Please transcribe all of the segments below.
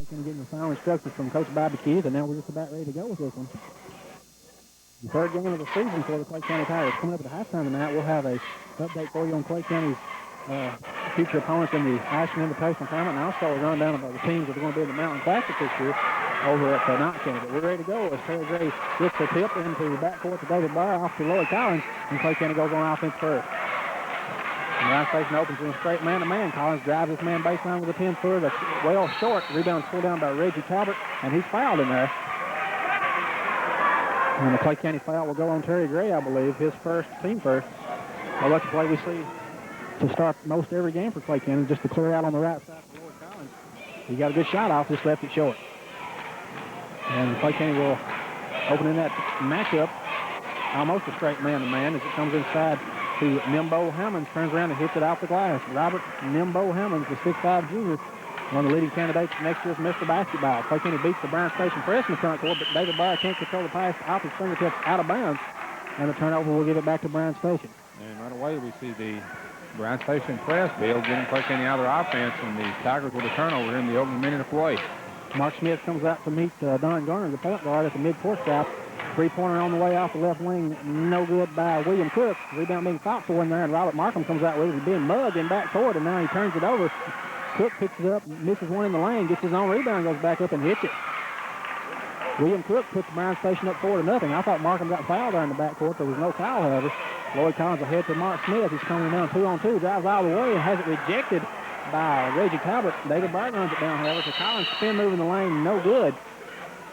Going to get the final instructions from Coach Bobby Keys, and now we're just about ready to go with this one. The third game of the season for the Clay County Tigers. Coming up at the halftime tonight, we'll have a update for you on Clay County's future opponents in the Ashland Invitational Tournament, and also a rundown of the teams that are going to be in the Mountain Classic this year over at Knott County. But we're ready to go as Terry Gray gets the tip into the backcourt to David Bryan off to Lloyd Collins, and Clay County goes on offense first. And Bryan Station opens in a straight man-to-man. Collins drives this man baseline with a 10-footer that's well short. Rebound pulled down by Reggie Talbot, and he's fouled in there. And the Clay County foul will go on Terry Gray, I believe, his first, team first. Well, that's the play we see to start most every game for Clay County, just to clear out on the right side for Lloyd Collins. He got a good shot off, just left it short. And Clay County will open in that matchup almost a straight man-to-man as it comes inside to Nimbo Hammonds, turns around and hits it off the glass. Robert Nimbo Hammonds, the 6'5 junior, one of the leading candidates for next year's Mr. Basketball. Clay County beats the Bryan Station press in the front court, but David Bryan can't control the pass off his fingertips out of bounds, and the turnover will give it back to Bryan Station. And right away we see the Bryan Station press build, getting Clay County out of their offense, and the Tigers with a turnover in the opening minute of play. Mark Smith comes out to meet Don Garner, the point guard, at the mid-court stop. Three-pointer on the way off the left wing, no good by William Cook. Rebound being fought for in there, and Robert Markham comes out with it. He's being mugged in backcourt, and now he turns it over. Cook picks it up, misses one in the lane, gets his own rebound, goes back up and hits it. William Cook puts Bryan Station up 4-0. I thought Markham got fouled there in the backcourt. There was no foul, however. Lloyd Collins ahead to Mark Smith. He's coming down 2-on-2, drives all the way and has it rejected by Reggie Talbot. David Bryan runs it down, however, so Collins spin move in the lane, no good.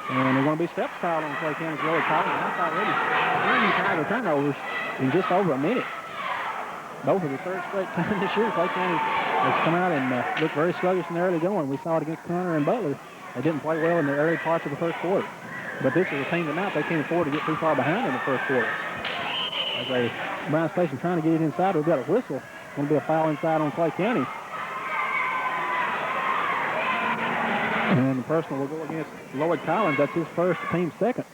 And they're going to be steps fouled on Clay County's Lloyd Collins. That's already 3 Tiger turnovers in just over a minute. Both of the third straight time this year, Clay County has come out and looked very sluggish in the early going. We saw it against Connor and Butler. They didn't play well in the early parts of the first quarter. But this is a team tonight, they can't afford to get too far behind in the first quarter. As Bryan Station trying to get it inside, we've got a whistle. Going to be a foul inside on Clay County. And the personal will go against Lloyd Collins. That's his first, team second.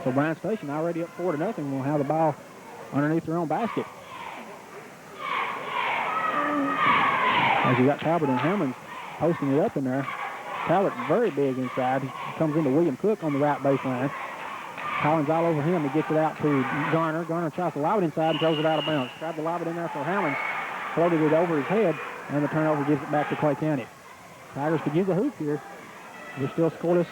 So Bryan Station already up 4-0. Will have the ball underneath their own basket. As you got Talbot and Hammonds posting it up in there. Talbot very big inside. He comes into William Cook on the right baseline. Collins all over him. He gets it out to Garner. Garner tries to lob it inside and throws it out of bounds. Tried to lob it in there for Hammonds. Floated it over his head, and the turnover gives it back to Clay County. Tigers could use a hoop here. They're still scoreless.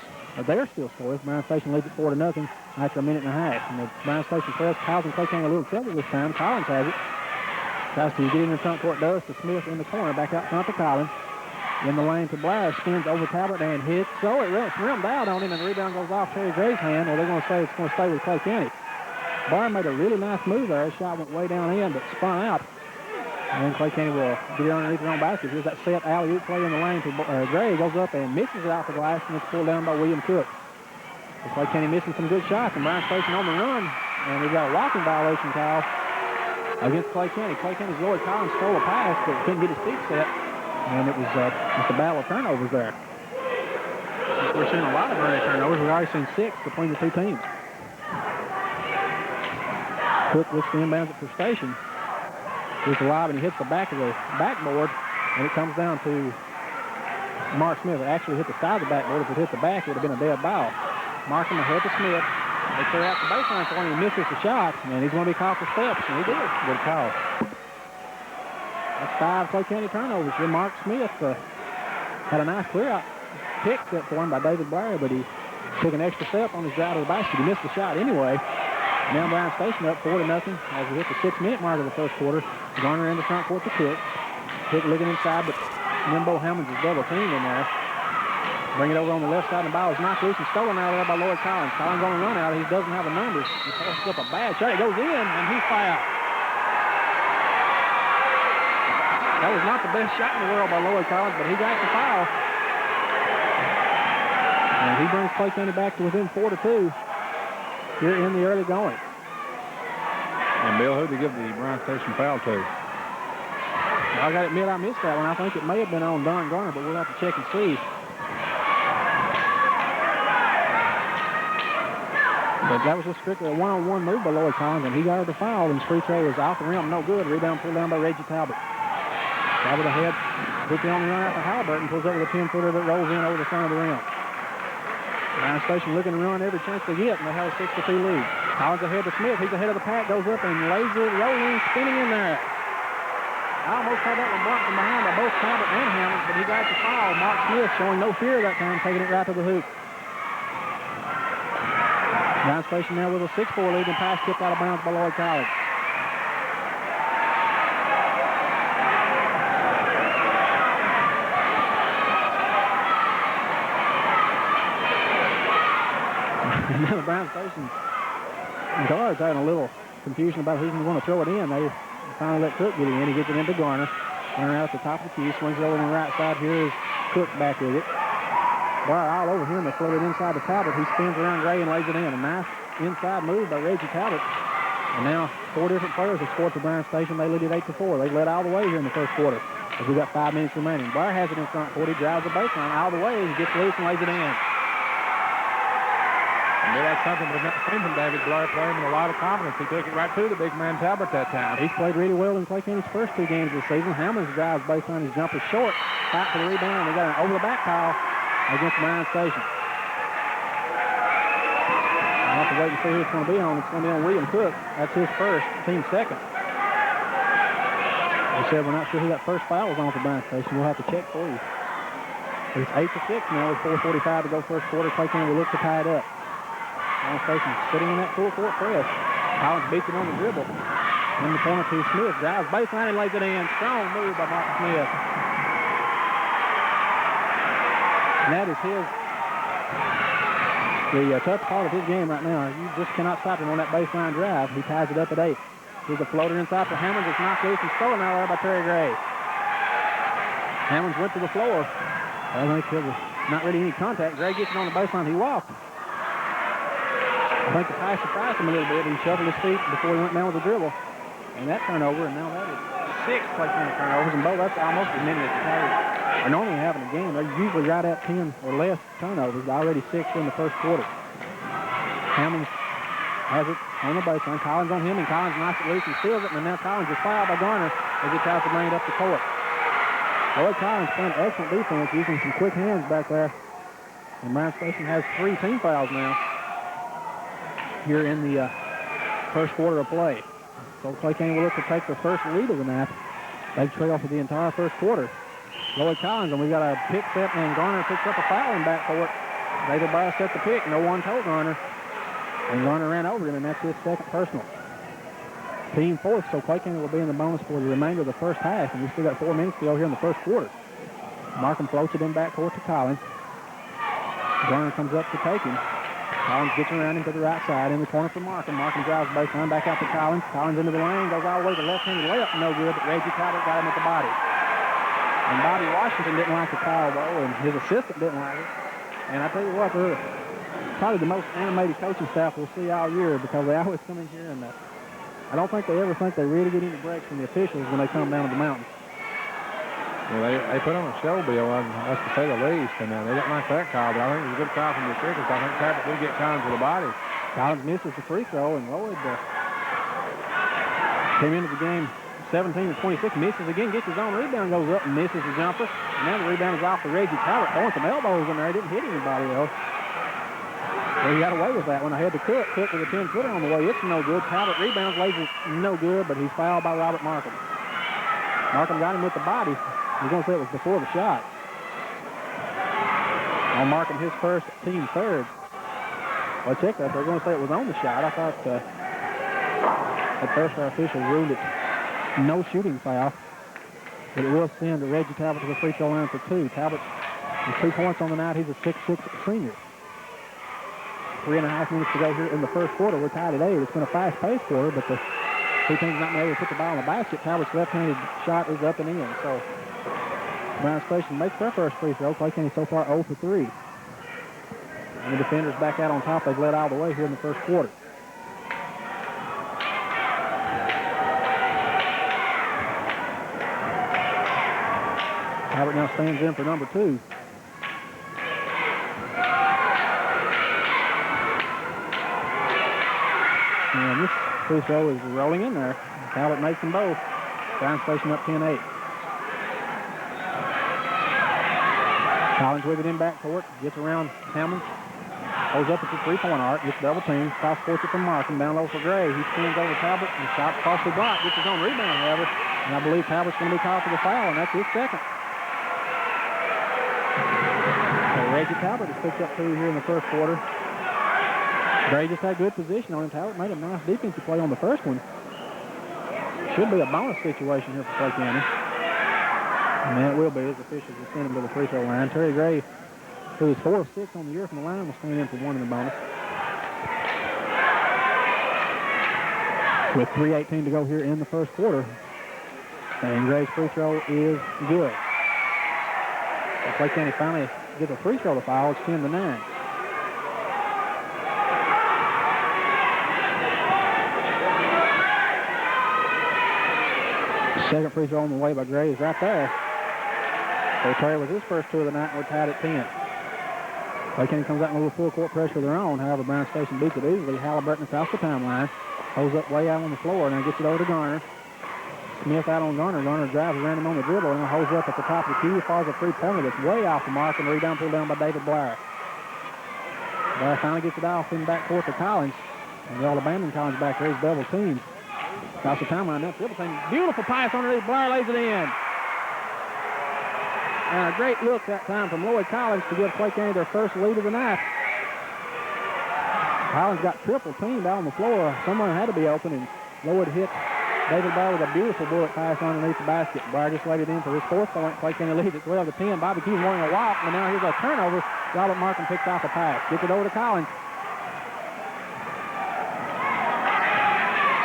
They're still scoreless. Bryan Station leads it 4-0 after a minute and a half. And the Bryan Station press causing Clay County a little trouble this time. Collins has it. Tries to get in the front court, does to Smith in the corner. Back out front to Collins. In the lane to Blair. Spins over Talbot and hits. So it rimmed out on him, and the rebound goes off Terry Gray's hand. Or they're going to say it's going to stay with Clay County. Blair made a really nice move there. His shot went way down in, but spun out. And Clay County will get it underneath their own basket. Here's that set alley-oop play in the lane to Gray. Goes up and misses it off the glass, and it's pulled down by William Cook. So Clay County missing some good shots, and Bryan Station on the run. And we've got a walking violation call against Clay County. Clay County's Lloyd Collins stole a pass, but couldn't get his feet set. And it was just a battle of turnovers there. We're seeing a lot of early turnovers. We've already seen 6 between the two teams. Cook looks the inbounds it for Station. Here's the lob, and he hits the back of the backboard, and it comes down to Mark Smith. It actually hit the side of the backboard. If it hit the back, it would have been a dead ball. Markham ahead to Smith. They clear out the baseline for him. He misses the shot, and he's going to be called for steps, and he did. Good call. That's 5 Clay County turnovers. Here Mark Smith had a nice clear-out pick set for him by David Blair, but he took an extra step on his drive to the basket. He missed the shot anyway. Now Bryan Station up 4-0 as we hit the 6-minute mark of the first quarter. Garner in the front court to Cook. Cook looking inside, but Nimbo Hammonds is double teamed in there. Bring it over on the left side, and the ball is knocked loose and stolen out of there by Lloyd Collins. Collins on the run out. He doesn't have the numbers. He passes up a bad shot. It goes in, and he's fouled. That was not the best shot in the world by Lloyd Collins, but he got the foul. And he brings Clay County back to within 4-2 here in the early going. And Bill, who did he give the Bryan Station foul to? I got to admit I missed that one. I think it may have been on Don Garner, but we'll have to check and see. But that was just strictly a one-on-one move by Lloyd Collins, and he got the foul, and his free throw is off the rim, no good. Rebound pulled down by Reggie Talbot. Talbot ahead Puts the only run out to Halliburton, pulls up with a 10-footer that rolls in over the front of the rim. Bryan Station looking to run every chance they get, and they have a 6-2 lead. Collins ahead to Smith. He's ahead of the pack, goes up and lays it, rolling, spinning in there. I almost had that one blocked from behind by both Talbot and Hammonds, but he got the foul. Mark Smith showing no fear that time, taking it right to the hoop. Bryan Station now with a 6-4 lead, and pass tipped out of bounds by Lloyd College. Now the Bryan Station guards having a little confusion about who's going to throw it in. They finally let Cook get it in. He gets it into Garner. Garner out at the top of the key. Swings it over on the right side. Here is Cook back with it. Bryan all over him. They float it inside to Talbot. He spins around Gray and lays it in. A nice inside move by Reggie Talbot. And now 4 different players have scored for Bryan Station. They lead it 8-4. They led all the way here in the first quarter as we got 5 minutes remaining. Bryan has it in front court. He drives the baseline all the way. He gets loose and lays it in. Maybe that's something we've not seen from David Blair, playing with a lot of confidence. He took it right to the big man Talbot that time. He's played really well in Clay County's first 2 games this season. Hammonds drives baseline. His jumper short. Back to the rebound. They got an over-the-back call against Bryan Station. I'll have to wait and see who it's going to be on. It's going to be on William Cook. That's his first, team second. They said we're not sure who that first foul was on for Bryan Station. We'll have to check for you. It's 8-6 now with 4:45 to go first quarter. Clay County will look to tie it up. Bryan Station sitting in that full court press. Collins beats it on the dribble. In the corner to Smith. Drives baseline and lays it in. Strong move by Mark Smith. And that is the tough part of his game right now. You just cannot stop him on that baseline drive. He ties it up at 8. Here's a floater inside for Hammonds. It's knocked loose and stolen out there by Terry Gray. Hammonds went to the floor. I think there was not really any contact. Gray gets it on the baseline. He walked. I think the pass surprised him a little bit. He shuffled his feet before he went down with the dribble. And that turnover, and now that is 6 Clay County turnovers. And both, that's almost as many as the Tigers are normally having a game. They're usually right at 10 or less turnovers. Already 6 in the first quarter. Hammonds has it on the baseline. Collins on him, and Collins knocks it loose and steals it. And now Collins is fouled by Garner as he tries to bring it up the court. Lloyd Collins playing excellent defense, using some quick hands back there. And Bryan Station has 3 team fouls now here in the first quarter of play. So Clay County will look to take the first lead of the night. They've trailed for the entire first quarter. Lloyd Collins, and we got a pick set, and Garner picks up a foul in backcourt. David Bryan set the pick. No one told Garner. And Garner ran over him, and that's his second personal. Team fourth, so Clay County will be in the bonus for the remainder of the first half, and we still got 4 minutes to go here in the first quarter. Markham floats it in backcourt to Collins. Garner comes up to take him. Collins gets around him to the right side in the corner for Markham. Markham drives baseline back out to Collins. Collins into the lane, goes all the way to the left-handed layup. No good, but Reggie Talbot got him at the body. And Bobby Washington didn't like the foul, though, and his assistant didn't like it. And I tell you what, they're probably the most animated coaching staff we'll see all year, because they always come in here and I don't think they ever think they really get any breaks from the officials when they come down to the mountain. Well, they put on a show, Bill, that's to say the least, and they didn't like that call, but I think it was a good call from the officials. I think Talbot did get Collins to the body. Collins misses the free throw, and Lloyd came into the game 17-26, misses again, gets his own rebound, goes up and misses the jumper. And now the rebound is off to Reggie Talbot, throwing some elbows in there. He didn't hit anybody, though. Well, he got away with that one. Ahead to Cook. Cook with a 10-footer on the way. It's no good. Talbot rebounds, lays it no good, but he's fouled by Robert Markham. Markham got him with the body. He's going to say it was before the shot. On Markham, his first, team third. Well, check that. They're going to say it was on the shot. I thought at first our officials ruled it no shooting foul, but it will send Reggie Talbot to the free throw line for 2. Talbot with 2 points on the night. He's a 6'6" senior. 3.5 minutes to go here in the first quarter. We're tied at 8. It's been a fast-paced quarter, but the two teams not been able to put the ball in the basket. Talbot's left-handed shot is up and in. So Bryan Station makes their first free throw. Clay County so far 0 for 3. And the defenders back out on top. They've led all the way here in the first quarter. Talbot now stands in for number 2. And this free throw is rolling in there. Talbot makes them both. Bryan Station up 10-8. Collins with it in backcourt, gets around Hammond, goes up at the three-point arc, gets double teamed, cross-courts it from Markham, down low for Gray. He spins over Talbot, and shot costly block, gets his own rebound, however, and I believe Talbot's going to be called for the foul, and that's his second. So Reggie Talbot has picked up 2 here in the first quarter. Gray just had good position on him. Talbot made a nice defensive play on the first one. Should be a bonus situation here for Clay County. And it will be as officials will send him to the free throw line. Terry Gray, who is 4 of 6 on the year from the line, will stand in for 1 in the bonus. With 3:18 to go here in the first quarter. And Gray's free throw is good. So Clay County finally gets a free throw to foul. It's 10-9. Second free throw on the way by Gray is right there. So Terry was his first 2 of the night, and we're tied at 10. Clay County comes out in a little full court pressure of their own. However, Bryan Station beats it easily. Halliburton across the timeline. Holds up way out on the floor, and then gets it over to Garner. Smith out on Garner. Garner drives around him on the dribble, and holds up at the top of the key. Fires a three-pointer that's way off the mark, and the rebound pulled down by David Blair. Blair finally gets it off in backcourt to Collins. And they'll abandon Collins back there. He's double teamed. Across the timeline, that's triple team. Beautiful pass underneath. Blair lays it in. And a great look that time from Lloyd Collins to give Clay County their first lead of the night. Collins got triple teamed out on the floor. Someone had to be open, and Lloyd hit David Blair with a beautiful bullet pass underneath the basket. Blair just laid it in for his 4th point. Clay County leads at 12-10. Bobby Keys wanting a walk, and now here's a turnover. Robert Markham picks off a pass. Gets it over to Collins.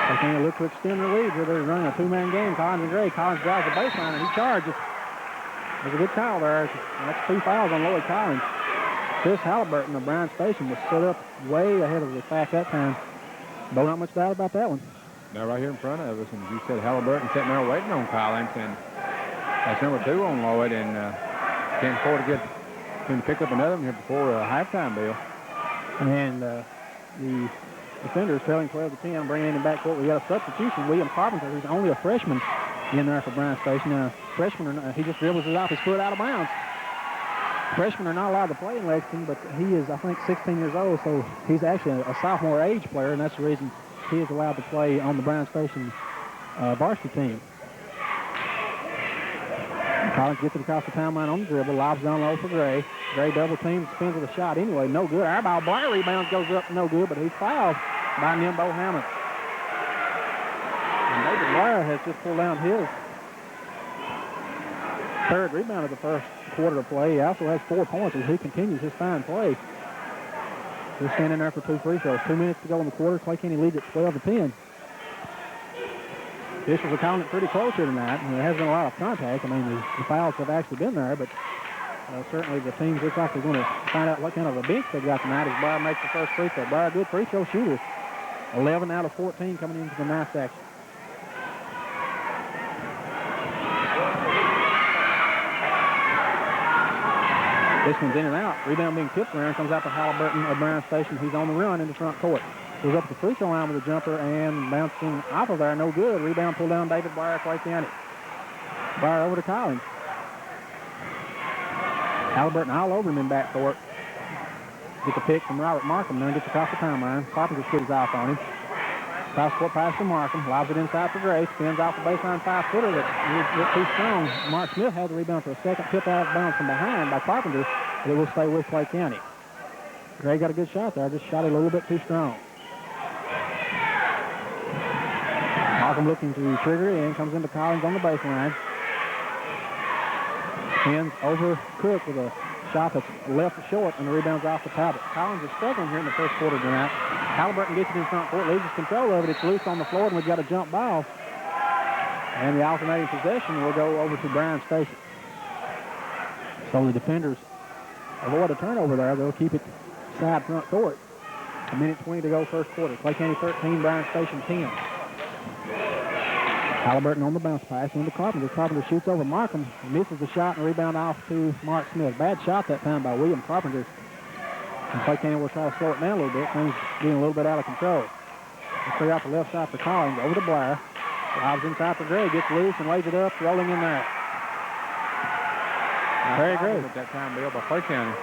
Clay County look to extend their lead here. They're running a 2-man game. Collins and Gray. Collins drives the baseline, and he charges. There's a good foul there. That's 2 fouls on Lloyd Collins. Chris Halliburton of Bryan Station was set up way ahead of the pack that time. But not much doubt about that one. Now right here in front of us, and you said Halliburton sitting there waiting on Collins, and that's number 2 on Lloyd, and can't afford to get him to pick up another one here before halftime, Bill. And the defender is trailing 12-10, bringing in backcourt. We got a substitution. William Carpenter, who's only a freshman in there for Bryan Station. Freshman, he just dribbles it off his foot out of bounds. Freshmen are not allowed to play in Lexington, but he is, I think, 16 years old, so he's actually a sophomore age player, and that's the reason he is allowed to play on the Bryan Station varsity team. Collins gets it across the timeline on the dribble, lobs down low for Gray. Gray double team, spins with a shot anyway, no good. Our ball, Blair rebounds, goes up, no good, but he's fouled by Nimbo Hammond. And David Blair has just pulled down his 3rd rebound of the first quarter of play. He also has 4 points as he continues his fine play. They're standing there for 2 free throws. 2 minutes to go in the quarter. Clay County leads at 12-10. Officials are calling it pretty close here tonight, and there has been a lot of contact. I mean, the fouls have actually been there, but certainly the teams look like they're going to find out what kind of a bench they've got tonight as Blair makes the first free throw. Blair, a good free throw shooter. 11 out of 14 coming into the ninth section. This one's in and out. Rebound being tipped around. Comes out to Halliburton of Bryan Station. He's on the run in the front court. Goes up to the free throw line with a jumper and bouncing off of there. No good. Rebound pulled down David Blair, Clay County. Blair over to Collins. Halliburton all over him in backcourt. Gets a pick from Robert Markham. Then gets across the timeline. Carpenter scoots off on him. Cross-court pass to Markham. Lobs it inside for Gray. Spins off the baseline 5-footer that's too strong. Mark Smith had the rebound for a second. Tip out of bounds from behind by Carpenter. But it will stay with Clay County. Gray got a good shot there. Just shot it a little bit too strong. Markham looking to trigger in. Comes into Collins on the baseline. Spins over Cook with a shot that's left short, and the rebound's off the Talbot. Collins is struggling here in the first quarter tonight. Halliburton gets it in front court, loses control of it. It's loose on the floor, and we've got a jump ball. And the alternating possession will go over to Bryan Station. So the defenders avoid a turnover there. They'll keep it side front court. 1:20 to go first quarter. Clay County 13, Bryan Station 10. Halliburton on the bounce pass into Carpenter. Carpenter shoots over Markham, misses the shot, and rebound off to Mark Smith. Bad shot that time by William Carpenter. And Clay County will try to slow it down a little bit. Things getting a little bit out of control. They clear out the left side for Collins. Over to Blair. Lobs inside for Gray. Gets loose and lays it up, rolling in there. Very great. At that time, Bill, by Clay County.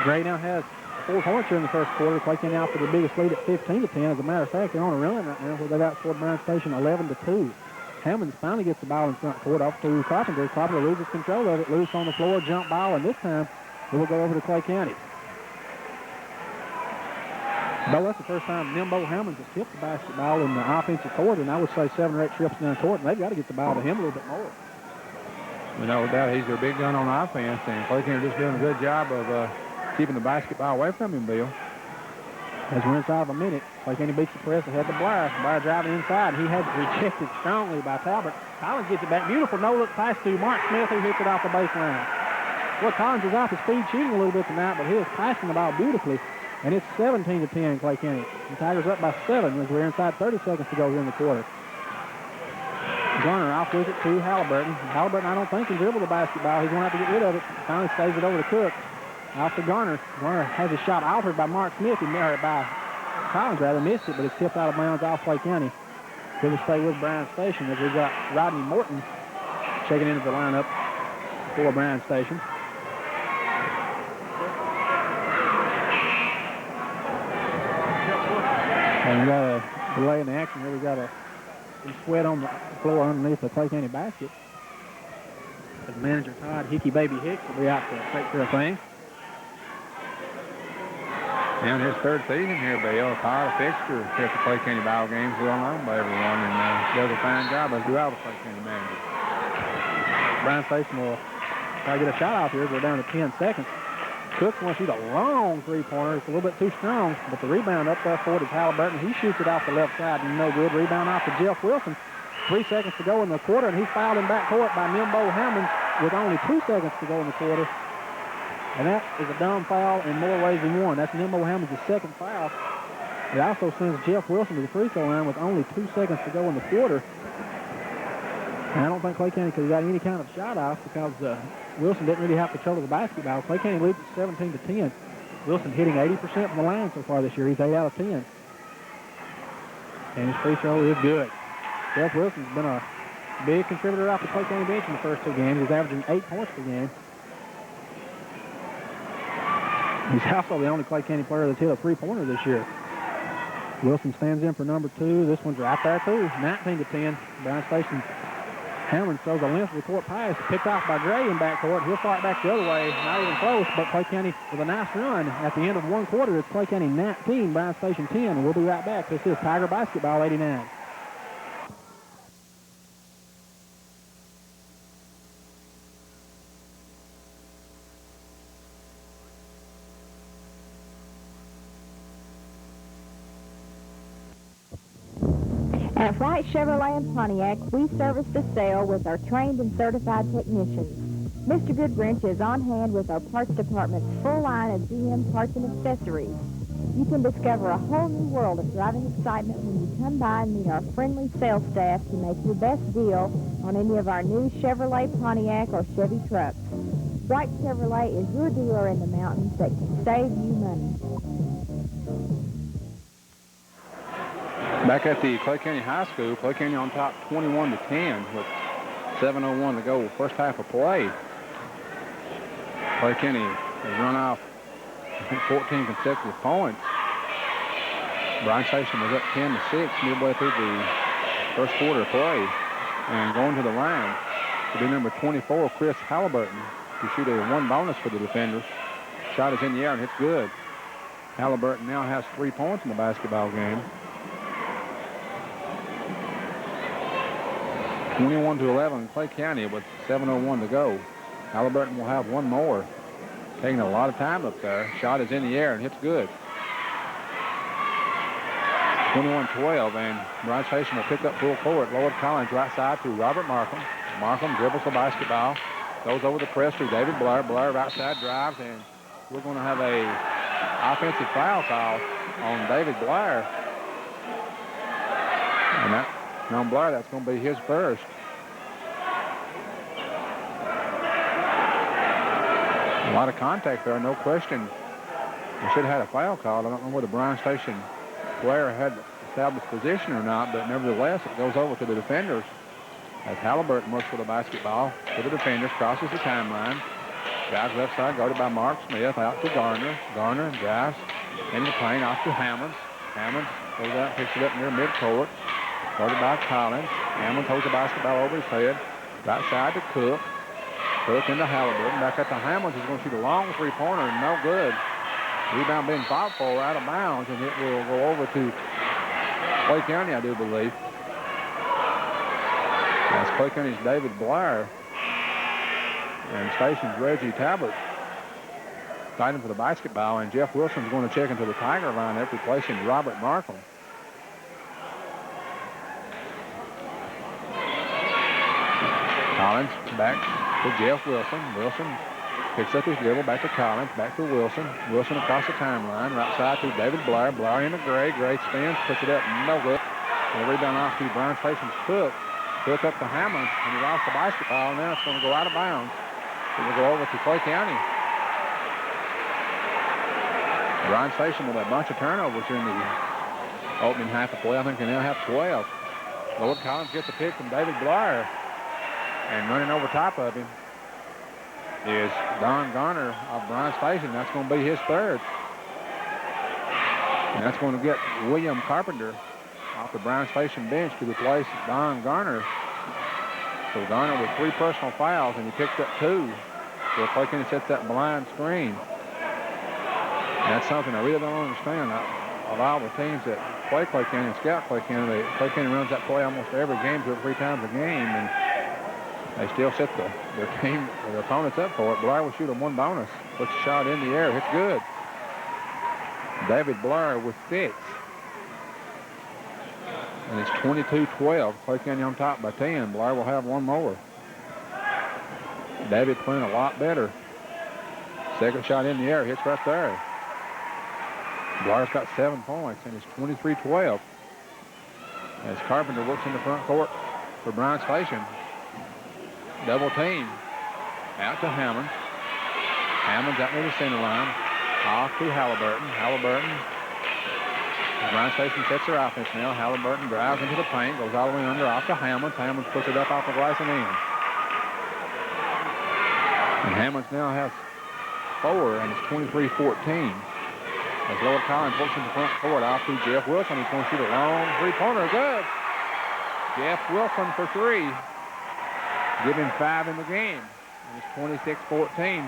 Gray now has 4 points here in the first quarter. Clay County out for the biggest lead at 15-10. As a matter of fact, they're on a run right now where they've outscored Bryan Station 11-2. Hammonds finally gets the ball in front court off to Carpenter. Carpenter loses control of it, loose on the floor, jump ball, and this time it will go over to Clay County. Bo, that's the first time Nimbo Hammonds has tipped the basketball in the offensive court, and I would say 7 or 8 trips down court, and they've got to get the ball to him a little bit more. No doubt he's their big gun on offense, and Clay County just doing a good job of keeping the basketball away from him, Bill. As we're inside of a minute, Clay County beats the press ahead to Blair. Blair driving inside. He had rejected strongly by Talbot. Collins gets it back. Beautiful no-look pass to Mark Smith, who hits it off the baseline. Well, Collins is off his speed shooting a little bit tonight, but he is passing the ball beautifully. And it's 17-10 Clay County. The Tigers up by 7 as we're inside 30 seconds to go here in the quarter. Garner off with it to Halliburton. Halliburton, I don't think, can dribble the basketball. He's going to have to get rid of it. Finally stays it over to Cook. Off to Garner. Garner has a shot altered by Mark Smith. He married by Collins, rather missed it, but it's tipped out of bounds off Clay County. We'll stay with Bryan Station as we've got Rodney Morton checking into the lineup for Bryan Station. And we got a delay in the action here. We got some sweat on the floor underneath the Clay County basket. As manager Todd Hickey Baby Hicks will be out to take care of things. In his third season here, Bill, Todd, a fixture here at the Clay County ball games, well known by everyone, and does a fine job as do all the Clay County managers. Bryan Station will try to get a shot off here. We're down to 10 seconds. Cook wants to shoot a long three-pointer. It's a little bit too strong, but the rebound up there for it is Halliburton. He shoots it off the left side and no good. Rebound off to Jeff Wilson. 3 seconds to go in the quarter, and he's fouled in backcourt by Nimbo Hammonds with only 2 seconds to go in the quarter. And that is a dumb foul in more ways than one. That's Nimbo Hammonds' second foul. It also sends Jeff Wilson to the free throw line with only 2 seconds to go in the quarter. And I don't think Clay County could have got any kind of shot off because Wilson didn't really have control of the basketball. Clay County leads at 17-10. Wilson hitting 80% from the line so far this year. He's 8 out of 10. And his free throw is good. Jeff Wilson's been a big contributor off the Clay County bench in the first 2 games. He's averaging 8 points per game. He's also the only Clay County player that's hit a three-pointer this year. Wilson stands in for number 2. This one's right there, too. 19-10. Bryan Station. Hammonds throws a length of the court pass. Picked off by Gray in backcourt. He'll fire it back the other way. Not even close, but Clay County with a nice run. At the end of 1 quarter, it's Clay County 19, Bryan Station 10. And we'll be right back. This is Tiger Basketball 89. At White Chevrolet and Pontiac, we service the sale with our trained and certified technicians. Mr. Goodwrench is on hand with our parts department's full line of GM parts and accessories. You can discover a whole new world of driving excitement when you come by and meet our friendly sales staff to make your best deal on any of our new Chevrolet, Pontiac, or Chevy trucks. White Chevrolet is your dealer in the mountains that can save you money. Back at the Clay County High School, Clay County on top 21-10 with 7:01 to go, first half of play. Clay County has run off 14 consecutive points. Bryan Station was up 10-6 midway through the first quarter of play. And going to the line will be number 24, Chris Halliburton, to shoot a 1 bonus for the defenders. Shot is in the air and it's good. Halliburton now has 3 points in the basketball game. 21-11 Clay County with 7:01 to go. Halliburton will have 1 more. Taking a lot of time up there. Shot is in the air and hits good. 21-12, and Bryan Station will pick up full court. Lloyd Collins right side to Robert Markham. Markham dribbles the basketball. Goes over the press to David Blair. Blair right side drives, and we're going to have a offensive foul call on David Blair. And that on Blair, that's going to be his first. A lot of contact there, no question. We should have had a foul call. I don't know whether Bryan Station player had established position or not, but nevertheless, it goes over to the defenders as Halliburton works for the basketball to the defenders, crosses the timeline, Drives left side, guarded by Mark Smith. Out to Garner. Garner drives into the paint. Off to Hammonds. Hammonds goes out, picks it up near midcourt. Guarded by Collins. Hammonds holds the basketball over his head. Right side to Cook. Cook into Halliburton. Back up to Hammonds. He's going to shoot a long three-pointer. No good. Rebound being fought for out of bounds, and it will go over to Clay County, I do believe. That's Clay County's David Blair. And Station's Reggie Talbot fighting for the basketball, and Jeff Wilson's going to check into the Tiger lineup, replacing Robert Markham. Collins back to Jeff Wilson. Wilson picks up his dribble, back to Collins, back to Wilson. Wilson across the timeline, right side to David Blair. Blair into Gray. Gray spins, puts it up, no good. And the rebound off to Bryan Station's Cook. Cook up to Hammonds, and he lost the basketball, and now it's going to go out of bounds. It will go over to Clay County. Bryan Station with a bunch of turnovers in the opening half of play. I think they now have 12. Lord Collins gets a pick from David Blair. And running over top of him is Don Garner of Bryan Station. That's going to be his third. And that's going to get William Carpenter off the Bryan Station bench to replace Don Garner. So Garner with 3 personal fouls, and he picked up 2. So Clay County sets that blind screen. And that's something I really don't understand. Of all the teams that play Clay County and scout Clay County, Clay County runs that play almost every game, 2 or 3 times a game, and they still set their team, their opponents up for it. Blair will shoot a 1 bonus. Puts a shot in the air. It's good. David Blair with 6. And it's 22-12. Clay County on top by 10. Blair will have 1 more. David playing a lot better. Second shot in the air. Hits right there. Blair's got 7 points, and it's 23-12. As Carpenter works in the front court for Bryan Station. Double team. Out to Hammonds. Hammonds out near the center line. Off to Halliburton. Halliburton. Bryan Station sets their offense now. Halliburton drives into the paint. Goes all the way under. Off to Hammonds. Hammonds puts it up off the glass and in. And Hammonds now has 4, and it's 23-14. As Lord Collins works in the front court. Off to Jeff Wilson. He's going to shoot a long three-pointer. Good. Jeff Wilson for 3. Give him 5 in the game. And it's 26-14.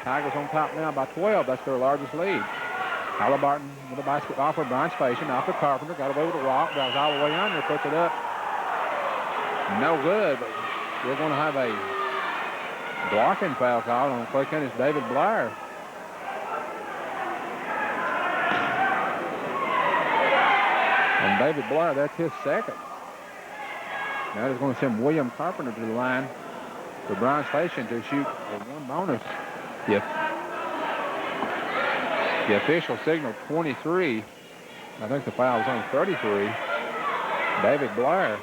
Tigers on top now by 12. That's their largest lead. Halliburton with a basketball for Bryan Station. Off to Carpenter. Got away with a walk. Drives all the way under. Puts it up. No good. But we're going to have a blocking foul call on Clay County's David Blair. And David Blair, that's his second. That is going to send William Carpenter to the line for Bryan Station to shoot a 1 bonus. The official signaled 23. I think the foul was on 33. David Blair.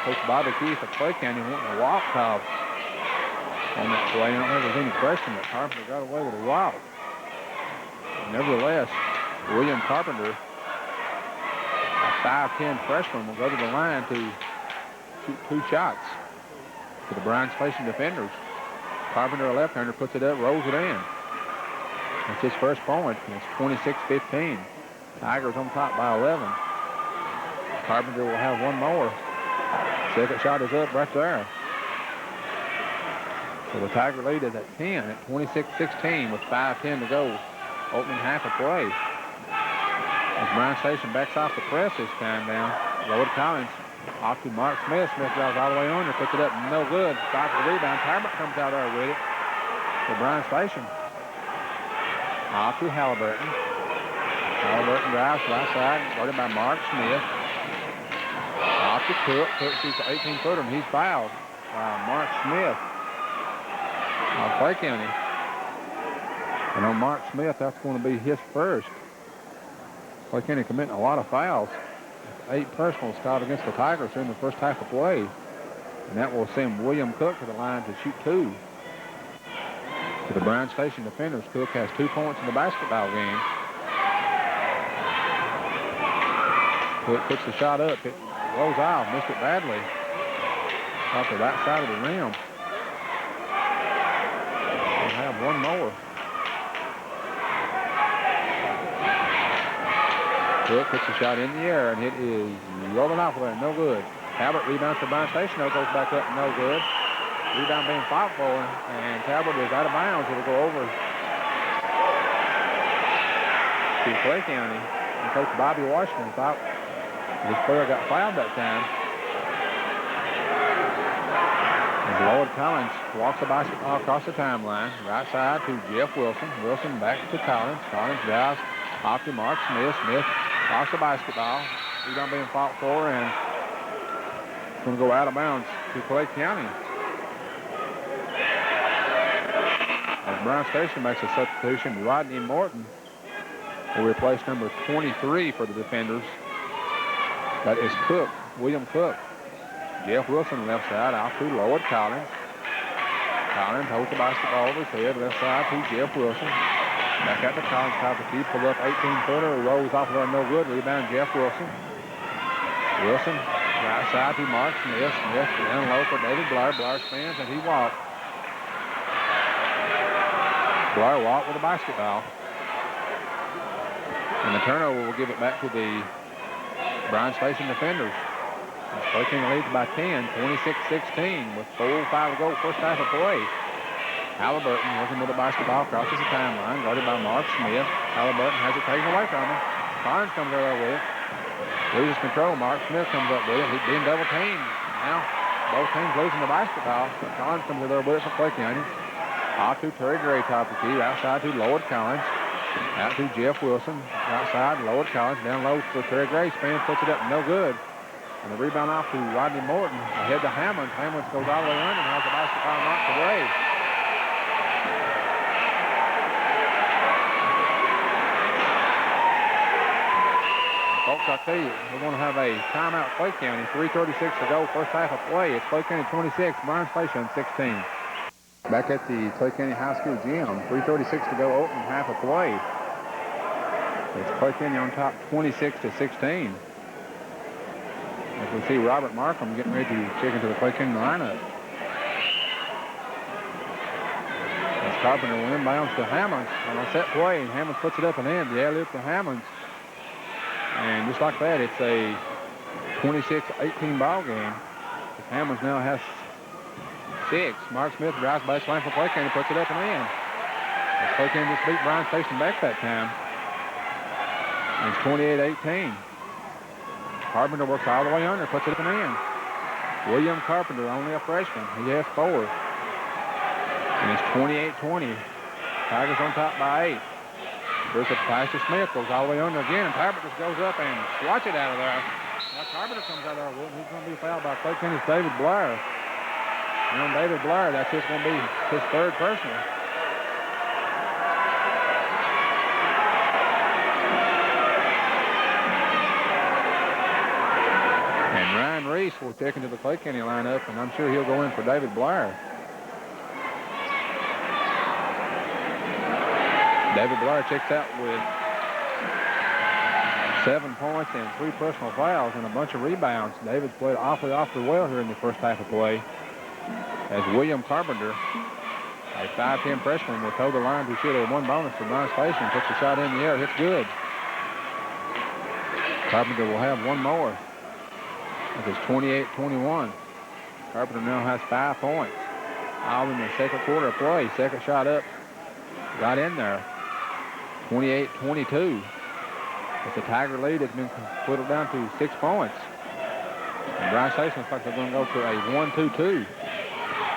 Coach Bobby Keith of Clay County wanting a walk call on that play. I don't think there's any question that Carpenter got away with a walk. Nevertheless, William Carpenter, a 5'10 freshman, will go to the line to shoot 2 shots for the Bryan Station defenders. Carpenter, a left-hander, puts it up, rolls it in. That's his first point, and it's 26-15. Tigers on top by 11. Carpenter will have 1 more. Second shot is up right there. So the Tiger lead is at 10 at 26-16 with 5:10 to go. Opening half of play. As Bryan Station backs off the press this time down. Lord Collins off to Mark Smith. Smith drives all the way under, puts it up, no good. Stops the rebound. Talbot comes out there with it for Bryan Station. Off to Halliburton. Halliburton drives right side, guarded by Mark Smith. Off to Cook. Cook shoots an 18-footer, and he's fouled by Mark Smith of Clay County. And on Mark Smith, that's going to be his first. Clay County committing a lot of fouls. 8 personals caught against the Tigers during the first half of play. And that will send William Cook to the line to shoot 2. For the Bryan Station defenders, Cook has 2 points in the basketball game. Cook puts the shot up. It rolls off. Missed it badly. Off the right side of the rim. We'll Cook puts the shot in the air, and it is rolling off there. No good. Talbot rebounds for Bryan Station. Goes back up. No good. Rebound being fought for, and Talbot is out of bounds. It'll go over to Clay County. And Coach Bobby Washington thought this player got fouled that time. As Lloyd Collins walks the basketball across the timeline. Right side to Jeff Wilson. Wilson back to Collins. Collins drives off to Mark Smith. Smith lost the basketball. Rebound being fought for, and it's going to go out of bounds to Clay County. As Bryan Station makes a substitution, Rodney Morton will replace number 23 for the defenders. That is Cook, William Cook. Jeff Wilson left side off to Lloyd Collins. Collins holds the basketball over his head. Left side to Jeff Wilson. Back out to Collins. Top of the key. Pull up 18-footer. Rolls off there. No good. Rebound Jeff Wilson. Wilson right side to Mark Smith. Smith down low for David Blair. Blair spins and he walks. Blair walked with the basketball. And the turnover will give it back to the Bryan Station defenders. Clay County leads by 10, 26-16 with 4:05 to go, first half of play. Halliburton working with the basketball, crosses the timeline, guarded by Mark Smith. Halliburton has it taken away from him. Collins comes over with it. Loses control. Mark Smith comes up with it. He's being double teamed. Now both teams losing the basketball. But Collins comes over with it for Clay County. Off to Terry Gray, top of the key. Outside to Lloyd Collins. Out to Jeff Wilson. Outside, Lloyd Collins. Down low for Terry Gray. Spins, puts it up. No good. And the rebound off to Rodney Morton. Ahead to Hammonds. Hammonds goes all the way under and has the basketball knocked away. Folks, I tell you, we're going to have a timeout Clay County. 3:36 to go, first half of play. It's Clay County 26, Bryan Station 16. Back at the Clay County High School gym. 3:36 to go, opening half of play. It's Clay County on top 26-16. As we see Robert Markham getting ready to check into the Clay County lineup. As Carpenter will inbounds to Hammonds on a set play. Hammonds puts it up and in. The alley-oop to Hammonds. And just like that, it's a 26-18 ball game. Hammonds now has 6. Mark Smith drives baseline for Clay County, puts it up and in. As Clay County just beat Bryan Station back that time. And it's 28-18. Carpenter works all the way under, puts it up and in. William Carpenter, only a freshman. He has 4. And it's 28-20. Tigers on top by 8. There's a pass to Smith, goes all the way under again, and Carpenter just goes up and swats it out of there. Now Carpenter comes out of there with him. He's going to be fouled by Clay County's David Blair. And on David Blair, that's just going to be his 3rd personal. Ryan Reese will check into the Clay County lineup, and I'm sure he'll go in for David Blair. David Blair checks out with 7 points and 3 personal fouls and a bunch of rebounds. David's played awfully well here in the first half of play. As William Carpenter, a 5'10 freshman, will toe the line to shoot a 1 bonus for Bryan Station. Puts the shot in the air, hits good. Carpenter will have 1 more. It's 28-21. Carpenter now has 5 points. All in the second quarter of play. Second shot up. Got in there. 28-22. But the Tiger lead has been whittled down to 6 points. And Bryan Station looks like they're going to go to a 1-2-2.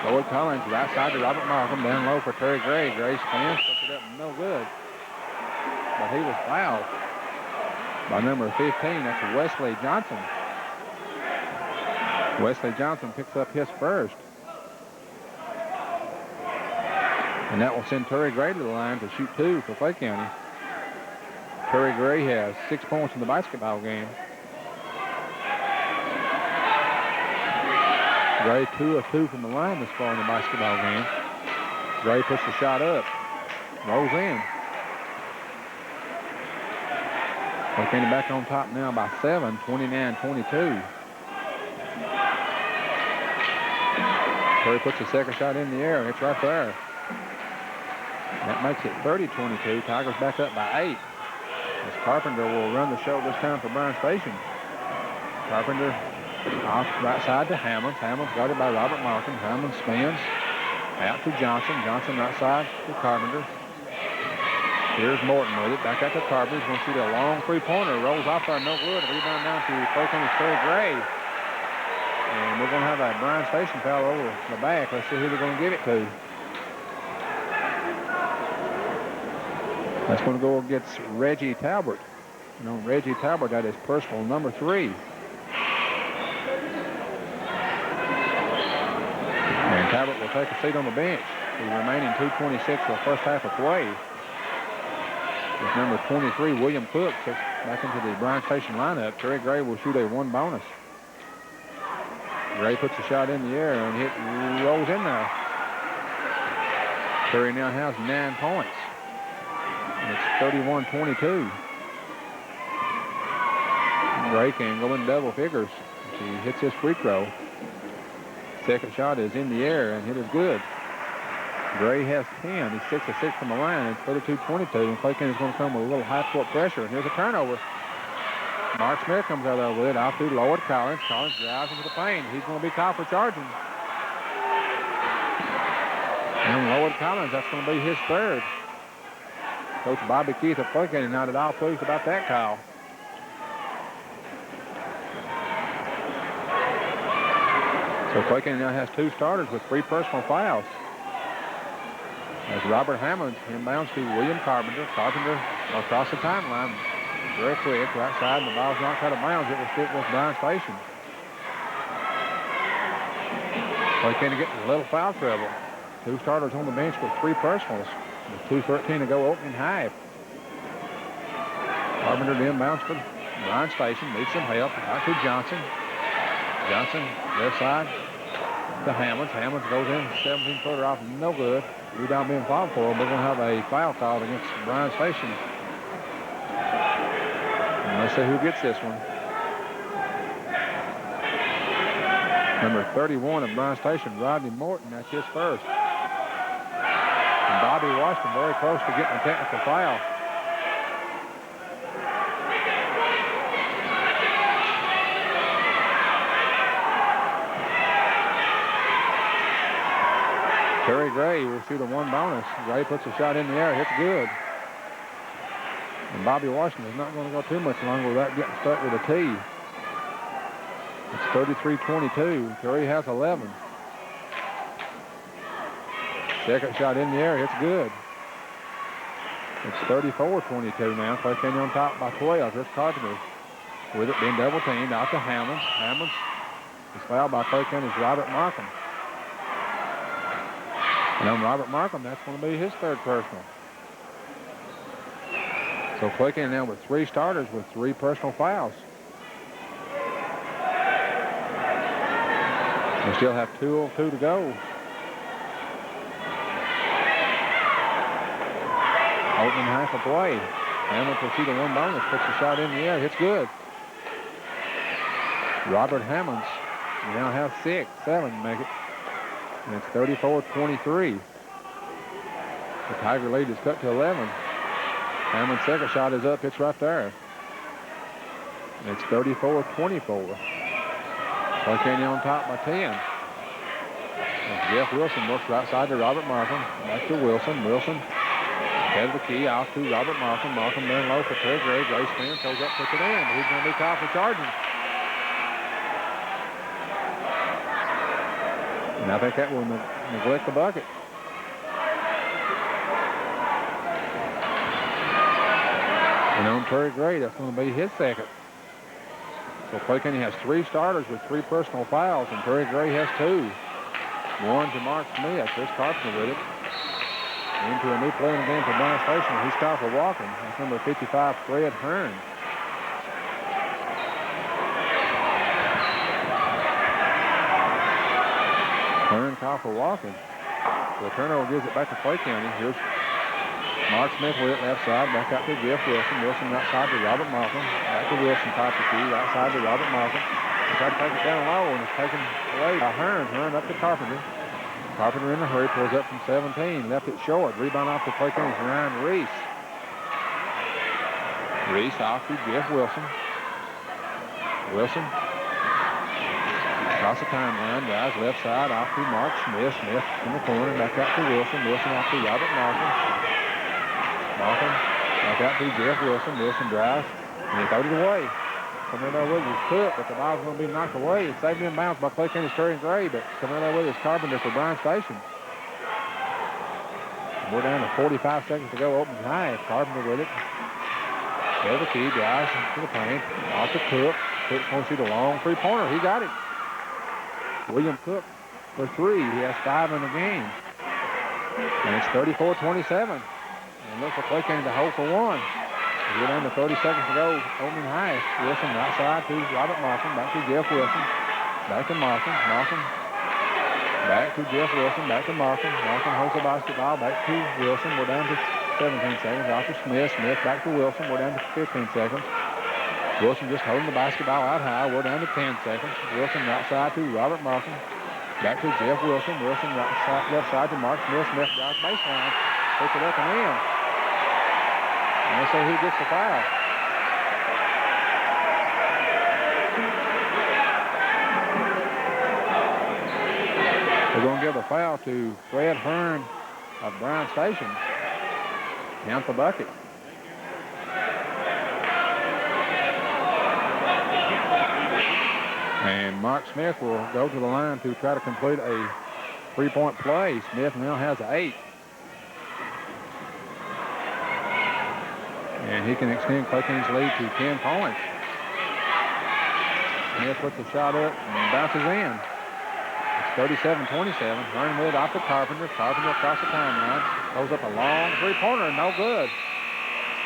Lloyd Collins right side to Robert Markham. Down low for Terry Gray. Gray spins. Puts it up. No good. But he was fouled by number 15. That's Wesley Johnson. Wesley Johnson picks up his 1st. And that will send Terry Gray to the line to shoot 2 for Clay County. Terry Gray has 6 points in the basketball game. Gray 2 of 2 from the line this far in the basketball game. Gray puts the shot up. Rolls in. Clay County back on top now by 7, 29-22. Terry puts the second shot in the air. It's right there. That makes it 30-22. Tigers back up by 8. As Carpenter will run the show this time for Bryan Station. Carpenter off right side to Hammonds. Hammonds guarded by Robert Markham. Hammonds spins out to Johnson. Johnson right side to Carpenter. Here's Morton with it. Back out to Carpenter. He's going to shoot a long three-pointer. Rolls off there, no good. Rebound down to Clay County's Terry Gray. And we're going to have a Bryan Station foul over the back. Let's see who they're going to give it to. That's going to go against Reggie Talbot. You know, Reggie Talbot got his personal number 3. And Talbot will take a seat on the bench. The remaining 2:26 for the first half of play. With number 23, William Cook, back into the Bryan Station lineup. Terry Gray will shoot a 1 bonus. Gray puts a shot in the air and hit rolls in there. Terry now has 9 points. And it's 31-22. Gray can go in double figures if he hits his free throw. Second shot is in the air and hit is good. Gray has 10. He's 6 of 6 from the line. It's 32-22. And Clay County is going to come with a little high court pressure. And here's a turnover. Mark Smith comes out there with it. Off to Lloyd Collins. Collins drives into the paint. He's going to be caught for charging. And Lloyd Collins, that's going to be his 3rd. Coach Bobby Keith of Clay County not at all pleased about that call. So Clay County now has 2 starters with 3 personal fouls. As Robert Hammond inbounds to William Carpenter. Carpenter across the timeline. Very quick, right side, and the ball's knocked out of bounds. It will sit with Bryan Station. Clay County getting a little foul trouble. 2 starters on the bench with 3 personals. With 2:13 to go opening half. Carpenter inbounds for Bryan Station. Needs some help. Out to Johnson. Johnson, left side to Hammonds. Hammonds goes in, 17-footer off, no good. Rebound being fouled for him. We're going to have a foul called against Bryan Station. And let's see who gets this one. Number 31 of Bryan Station, Rodney Morton. That's his first. And Bobby Washington very close to getting a technical foul. Terry Gray will shoot a 1 bonus. Gray puts a shot in the air, hits good. And Bobby Washington is not going to go too much longer without getting stuck with a tee. It's 33-22. Terry has 11. Second shot in the air, hits good. It's 34-22 now. Clay County on top by 12. Here's Carpenter with it being double teamed out to Hammonds. Hammonds is fouled by Clay County's Robert Markham. And on Robert Markham, that's going to be his 3rd personal. So Clay County now with 3 starters with 3 personal fouls. We still have 2:02 to go. Opening half of play. Hammonds will shoot a 1 bonus, puts a shot in the air, hits good. Robert Hammonds now has 6, 7 to make it. And it's 34-23. The Tiger lead is cut to 11. Hammond's second shot is up. It's right there. And it's 34-24. Clay County on top by 10. And Jeff Wilson works right side to Robert Markham. Back to Wilson. Wilson head of the key off to Robert Markham. Markham down low for Terry Gray. Gray spins, goes up, puts it in. But he's going to be caught for charging. And I think that will neglect the bucket. And on Terry Gray, that's going to be his 2nd. So Clay County has 3 starters with 3 personal fouls, and Terry Gray has 2. 1 to Mark Smith. Chris Carpenter with it. Into a new play in the game for Bryan Station. He's caught for walking. That's number 55, Fred Hearn. Hearn caught for walking. So the turnover gives it back to Clay County. Here's Mark Smith with it left side. Back out to Jeff Wilson. Wilson right side to Robert Markham. Back to Wilson, top the key. Right side to Robert Markham. He tried to take it down low and it's taken away by Hearn. Hearn up to Carpenter. Carpenter in a hurry, pulls up from 17. Left it short. Rebound off to Clay County's Ryan Reese. Reese off to Jeff Wilson. Wilson across the timeline, drives left side off to Mark Smith. Smith in the corner, back out to Wilson. Wilson off to Robert Markham. Markham back out to Jeff Wilson. Wilson drives, and he throws it away. Camilo with his foot, but the ball's going to be knocked away. It's saved in bounds by Clay County Sterling Gray, but Camilo with his Carpenter for Bryan Station. We're down to 45 seconds to go, open high. Carpenter with it. There's the key, drives to the paint. Off to Cook. Cook's going to shoot a long three-pointer. He got it. William Cook for three. He has 5 in the game. And it's 34-27. And looks like Clay County to hold for one. We're down to 30 seconds to go, opening high. Wilson outside to Robert Markham. Back to Jeff Wilson. Back to Markham. Markham. Back to Jeff Wilson. Back to Markham. Markham holds the basketball. Back to Wilson. We're down to 17 seconds. Off to Smith. Smith back to Wilson. We're down to 15 seconds. Wilson just holding the basketball out high. We're down to 10 seconds. Wilson outside to Robert Markham. Back to Jeff Wilson. Wilson left side to Mark Smith. Smith drives baseline. Puts it up and in. And they say he gets the foul. They're going to give a foul to Fred Hearn of Bryan Station. Count the bucket. And Mark Smith will go to the line to try to complete a three-point play. Smith now has an 8. And he can extend Clay County's lead to 10 points. Smith puts a shot up and bounces in. It's 37-27. Hearn with it off to Carpenter. Carpenter across the timeline. Throws up a long three-pointer and no good.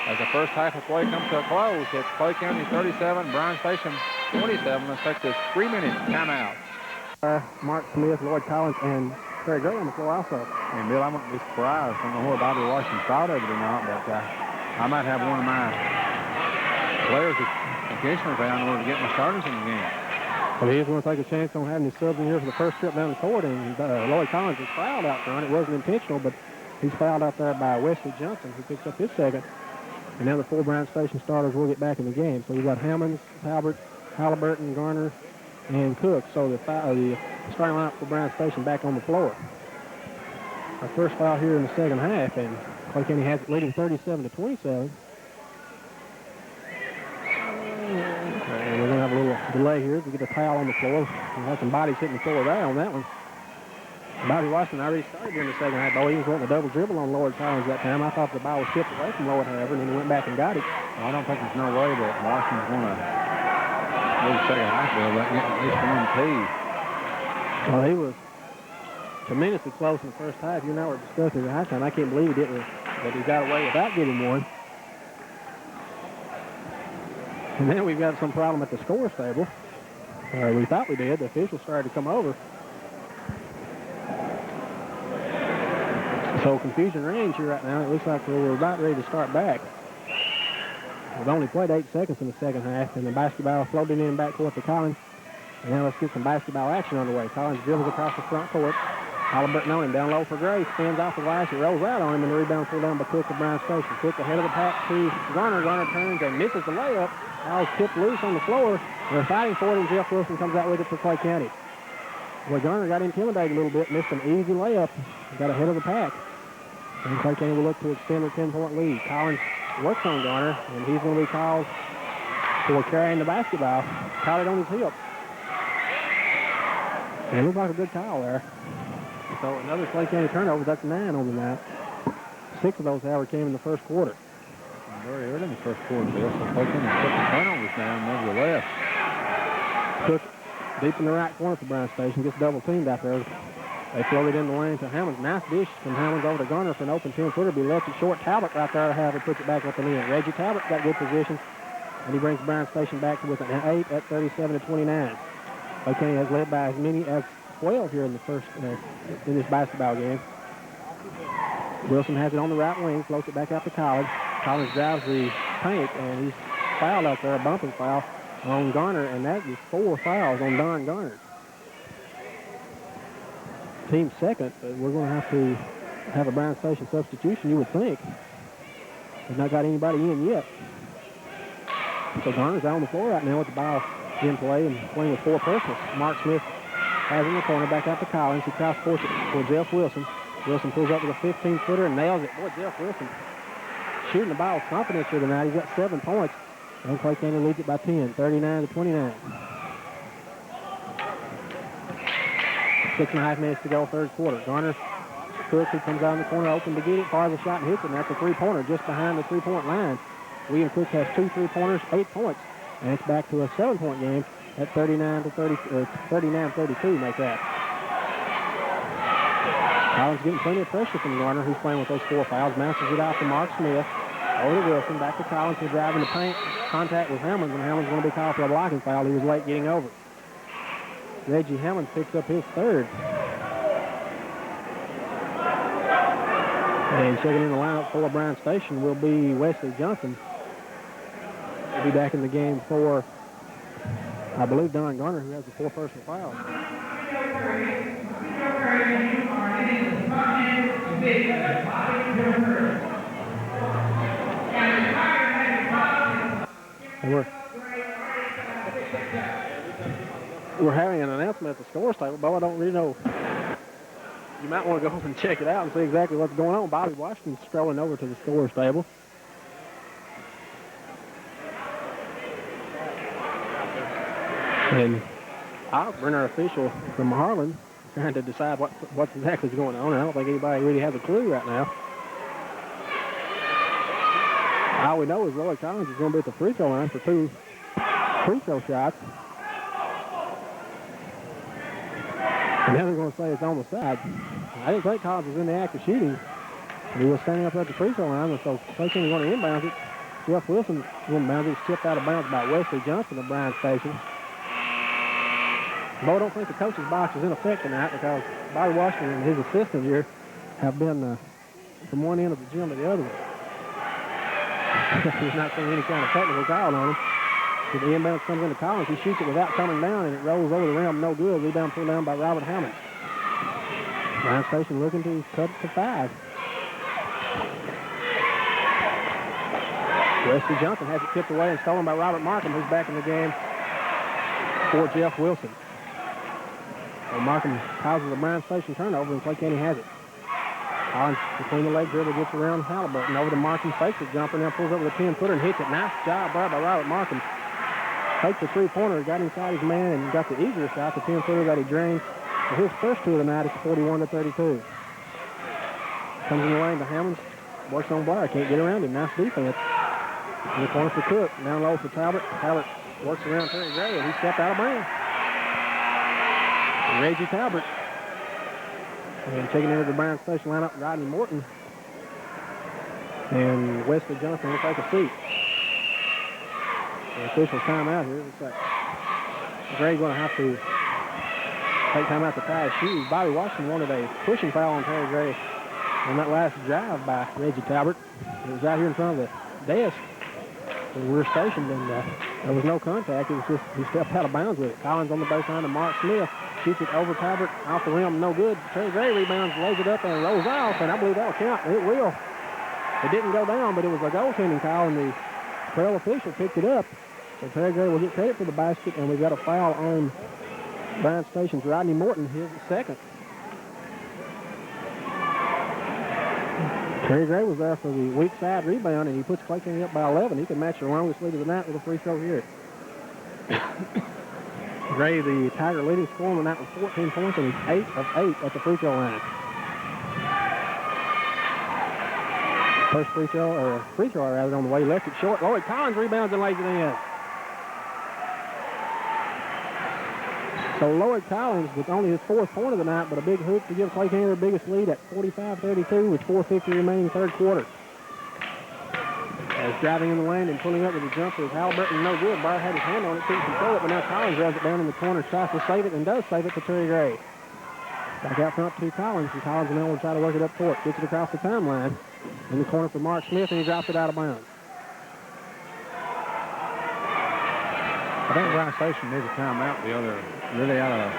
As the first half of play comes to a close, it's Clay County 37, Bryan Station 27. Let's take this 3-minute timeout. Mark Smith, Lloyd Collins, and Terry Gray on the floor also. And Bill, I wouldn't be surprised. I don't know what Bobby Washington thought of it or not, but I might have one of my players intentionally found in order to get my starters in the game. Well, he is going to take a chance on having his subs in here for the first trip down the court, and Lloyd Collins is fouled out front. It wasn't intentional, but he's fouled out there by Wesley Johnson, who picks up his second. And now the 4 Bryan Station starters will get back in the game. So you've got Hammonds, Talbert, Halliburton, Garner, and Cook. So the starting lineup for Bryan Station back on the floor. Our first foul here in the second half, and Clay County has it leading 37-27. And we're going to have a little delay here to get a foul on the floor. We have some bodies hitting the floor there on that one. Bobby Washington already started during the second half, though. He was wanting a double dribble on Lloyd Collins that time. I thought the ball was tipped away from Lloyd, however, and then he went back and got it. Well, I don't think there's no way that Washington's going to go to the second half without getting at least one tee. Well, he was tremendously close in the first half. You and I were discussing at halftime. I can't believe he didn't, that he got away without getting one. And then we've got some problem at the scores table. We thought we did. The officials started to come over. So confusion reigns here right now. It looks like we're about ready to start back. We've only played 8 seconds in the second half, and the basketball floated in backcourt to Collins. And now let's get some basketball action underway. Collins dribbles across the front court. Halliburton on him, down low for Gray. Spins off the glass. It rolls out on him, and the rebound pulled down by Cook of Bryan Station. Cook ahead of the pack to Garner. Garner turns and misses the layup. Ball's tipped loose on the floor. They're fighting for it, and Jeff Wilson comes out with it for Clay County. Well, Garner got intimidated a little bit, missed an easy layup. Got ahead of the pack. And Clay County will look to extend their 10-point lead. Collins works on Garner, and he's going to be called for carrying the basketball. Caught it on his hip. And it looked like a good call there. So another Clay County turnover. That's 9 on the night. 6 of those, however, came in the first quarter. Very early in the first quarter, Bill. So Clay County put the turnovers down nevertheless. Cook deep in the right corner for Bryan Station. Gets double teamed out there. They floated in the lane to Hammonds. Nice dish from Hammonds over to Garner for an open 10-footer. Be left it short. Talbot right there, however, puts it back up and in. Reggie Talbot got good position, and he brings Bryan Station back with an 8 at 37-29. Clay County has led by as many as 12 here in the first in this basketball game. Wilson has it on the right wing, floats it back out to Collins. Collins drives the paint, and he's fouled out there, a bumping foul on Garner, and that is 4 fouls on Don Garner. Team second, but we're going to have a Bryan Station substitution, you would think. They've not got anybody in yet. So Garner's out on the floor right now with the ball in play and playing with 4 personals. Mark Smith has in the corner, back out to Collins. He cross courts it for Jeff Wilson. Wilson pulls up with a 15-footer and nails it. Boy, Jeff Wilson shooting the ball with confidence here tonight. He's got 7 points. And Clay County leads it by 10, 39-29. 6.5 minutes to go, third quarter. Garner Cook, who comes out in the corner, open to get it, fires a shot and hits it, and that's a three-pointer just behind the three-point line. William Cook has 2 three-pointers, 8 points, and it's back to a 7-point game at 39-32, make that. Collins getting plenty of pressure from Garner, who's playing with those 4 fouls, bounces it out to Mark Smith, over to Wilson, back to Collins, who's driving the paint, contact with Hammonds, and Hammonds going to be called for a blocking foul. He was late getting over. Reggie Hammonds picks up his 3rd. And checking in the lineup for Bryan Station will be Wesley Johnson. He'll be back in the game for, I believe, Don Garner, who has the 4 personal fouls. We're having an announcement at the scores table, but I don't really know. You might want to go over and check it out and see exactly what's going on. Bobby Washington's strolling over to the scores table. And Osborne, our official from Harlan, trying to decide what's exactly going on. I don't think anybody really has a clue right now. All we know is Lloyd Collins is going to be at the free throw line for 2 free throw shots. And now they're going to say it's on the side. I didn't think Collins was in the act of shooting. He was standing up at the free throw line, and so Clay County going to inbound it. Jeff Wilson inbounds it. It's tipped out of bounds by Wesley Johnson of Bryan Station. But I don't think the coach's box is in effect tonight because Bobby Washington and his assistant here have been from one end of the gym to the other one. He's not seeing any kind of technical call on him. So the inbound comes into Collins. He shoots it without coming down, and it rolls over the rim. No good. Rebound pulled down by Robert Hammond. Bryan Station looking to cut it to 5. Wesley Johnson has it tipped away and stolen by Robert Markham, who's back in the game for Jeff Wilson. So Markham causes a Bryan Station turnover, and Clay County has it. Collins between the leg dribble gets around Halliburton. Over to Markham, fakes the jumper, now pulls up with a 10-footer and hits it. Nice job there by Robert Markham. Takes the 3-pointer, got inside his man, and got the easier shot, the 10-footer that he drained. For his first 2 of the night, it's 41-32. Comes in the lane to Hammonds. Works on Blair. Can't get around him. Nice defense. In the corner for Cook. Down low for Talbot. Talbot works around Terry Gray, and he stepped out of bounds. Reggie Talbot. And taking into the Bryan Station lineup, Rodney Morton. And Wesley Johnson will take a seat. The official timeout here. Looks like Gray's going to have to take time out to tie his shoes. Bobby Washington wanted a pushing foul on Terry Gray on that last drive by Reggie Talbot. It was out here in front of the desk where we're stationed, and there was no contact. It was just he stepped out of bounds with it. Collins on the baseline to Mark Smith. Shoots it over Talbot, off the rim, no good. Terry Gray rebounds, lays it up, and rolls off, and I believe that'll count. It will. It didn't go down, but it was a goaltending call, and the trail official picked it up. So Terry Gray will get credit for the basket, and we've got a foul on Bryan Station's Rodney Morton, his 2nd. Terry Gray was there for the weak side rebound, and he puts Clay County up by 11. He can match the longest lead of the night with a free throw here. Gray, the Tiger leading scorer on the night with 14 points, and he's 8 of 8 at the free throw line. First free throw on the way, left it short. Lloyd Collins rebounds and lays it in. So Lloyd Collins with only his 4th point of the night, but a big hoop to give Clay County their biggest lead at 45-32 with 4:50 remaining third quarter. As driving in the lane and pulling up with a jumper is Halliburton, no good. Barr had his hand on it, couldn't control it, but now Collins runs it down in the corner, tries to save it, and does save it to Terry Gray. Back out front to Collins, and Collins now will try to work it up court. Gets it across the timeline. In the corner for Mark Smith, and he drops it out of bounds. I think Bryan Station needs a timeout. The other really out of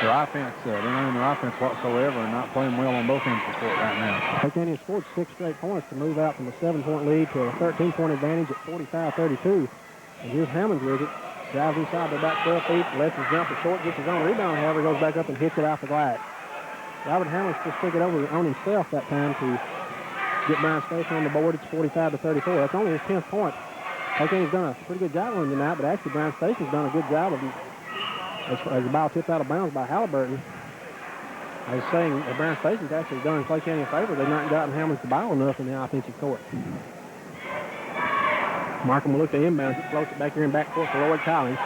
their offense. They're not in their offense whatsoever and not playing well on both ends of the court right now. Clay County has scored 6 straight points to move out from a 7-point lead to a 13-point advantage at 45-32. And here's Hammonds with it. Drives inside by about 12 feet, lets his jumper short, gets his own rebound, however, goes back up and hits it off the glass. Robert Hammonds just took it over on himself that time to get Bryan Station on the board. It's 45-34. That's only his 10th point. I think he's done a pretty good job on him tonight, but actually Bryan Station's done a good job of him as the ball tipped out of bounds by Halliburton. I was saying that Bryan Station's actually done Clay County a favor. They've not gotten Hammonds the ball enough in the offensive court. Markham will look to inbounds. It floats it back here in backcourt for Lloyd Collins.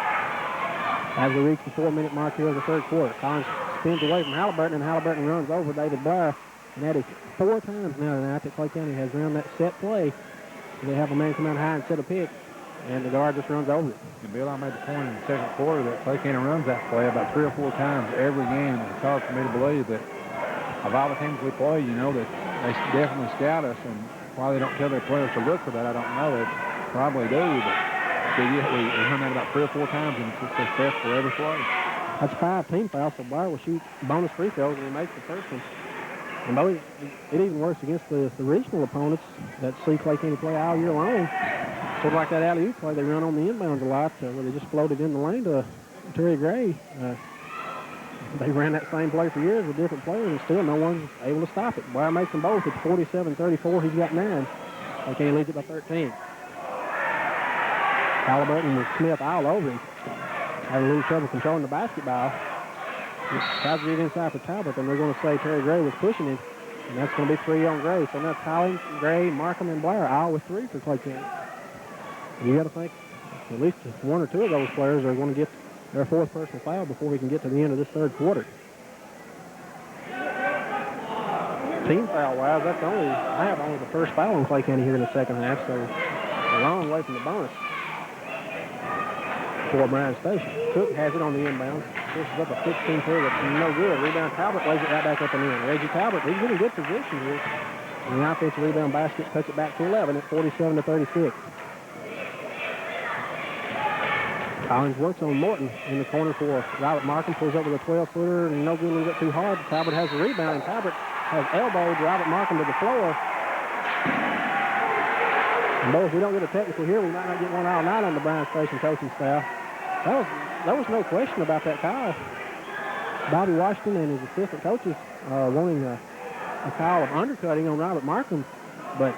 As we reach the 4-minute mark here of the third quarter, Collins spins away from Halliburton, and Halliburton runs over David Blair. And that is 4 times now tonight that Clay County has run that set play. They have a man come out high and set a pick, and the guard just runs over it. And Bill, I made the point in the second quarter that Clay County runs that play about 3 or 4 times every game. It's hard for me to believe that of all the teams we play, you know, that they definitely scout us, and while they don't tell their players to look for that, I don't know. They probably do, but we run that about 3 or 4 times, and it's just successful every play. That's 5 team fouls, so Blair will shoot bonus free throws, and he makes the first one. And it even works against the regional opponents that see Clay County play all year long. Sort of like that alley-oop play they run on the inbounds a lot, where they just floated in the lane to Terry Gray. They ran that same play for years with different players, and still no one's able to stop it. Blair makes them both. It's 47-34. He's got 9. Clay County leads it by 13. Halliburton with Smith all over him. Having a little trouble controlling the basketball. He tries to get inside for Talbot, and they're going to say Terry Gray was pushing him. And that's going to be 3 on Gray. So now Collins, Gray, Markham, and Blair all with 3 for Clay County. And you got to think at least 1 or 2 of those players are going to get their 4th personal foul before we can get to the end of this third quarter. Team foul-wise, I have only the first foul on Clay County here in the second half, so a long way from the bonus for Bryan Station. Cook has it on the inbound. Pushes up a 16-footer that's no good. Rebound Talbot lays it right back up and in. Reggie Talbot, he's in good position here. And the offensive rebound basket puts it back to 11 at 47-36. Collins works on Morton in the corner for Robert Markham. Pulls over the 12-footer and no good, a little bit too hard. Talbot has the rebound, and Talbot has elbowed Robert Markham to the floor. And boy, if we don't get a technical here, we might not get one all night on the Bryan Station coaching staff. There was no question about that call. Bobby Washington and his assistant coaches wanting a call of undercutting on Robert Markham, but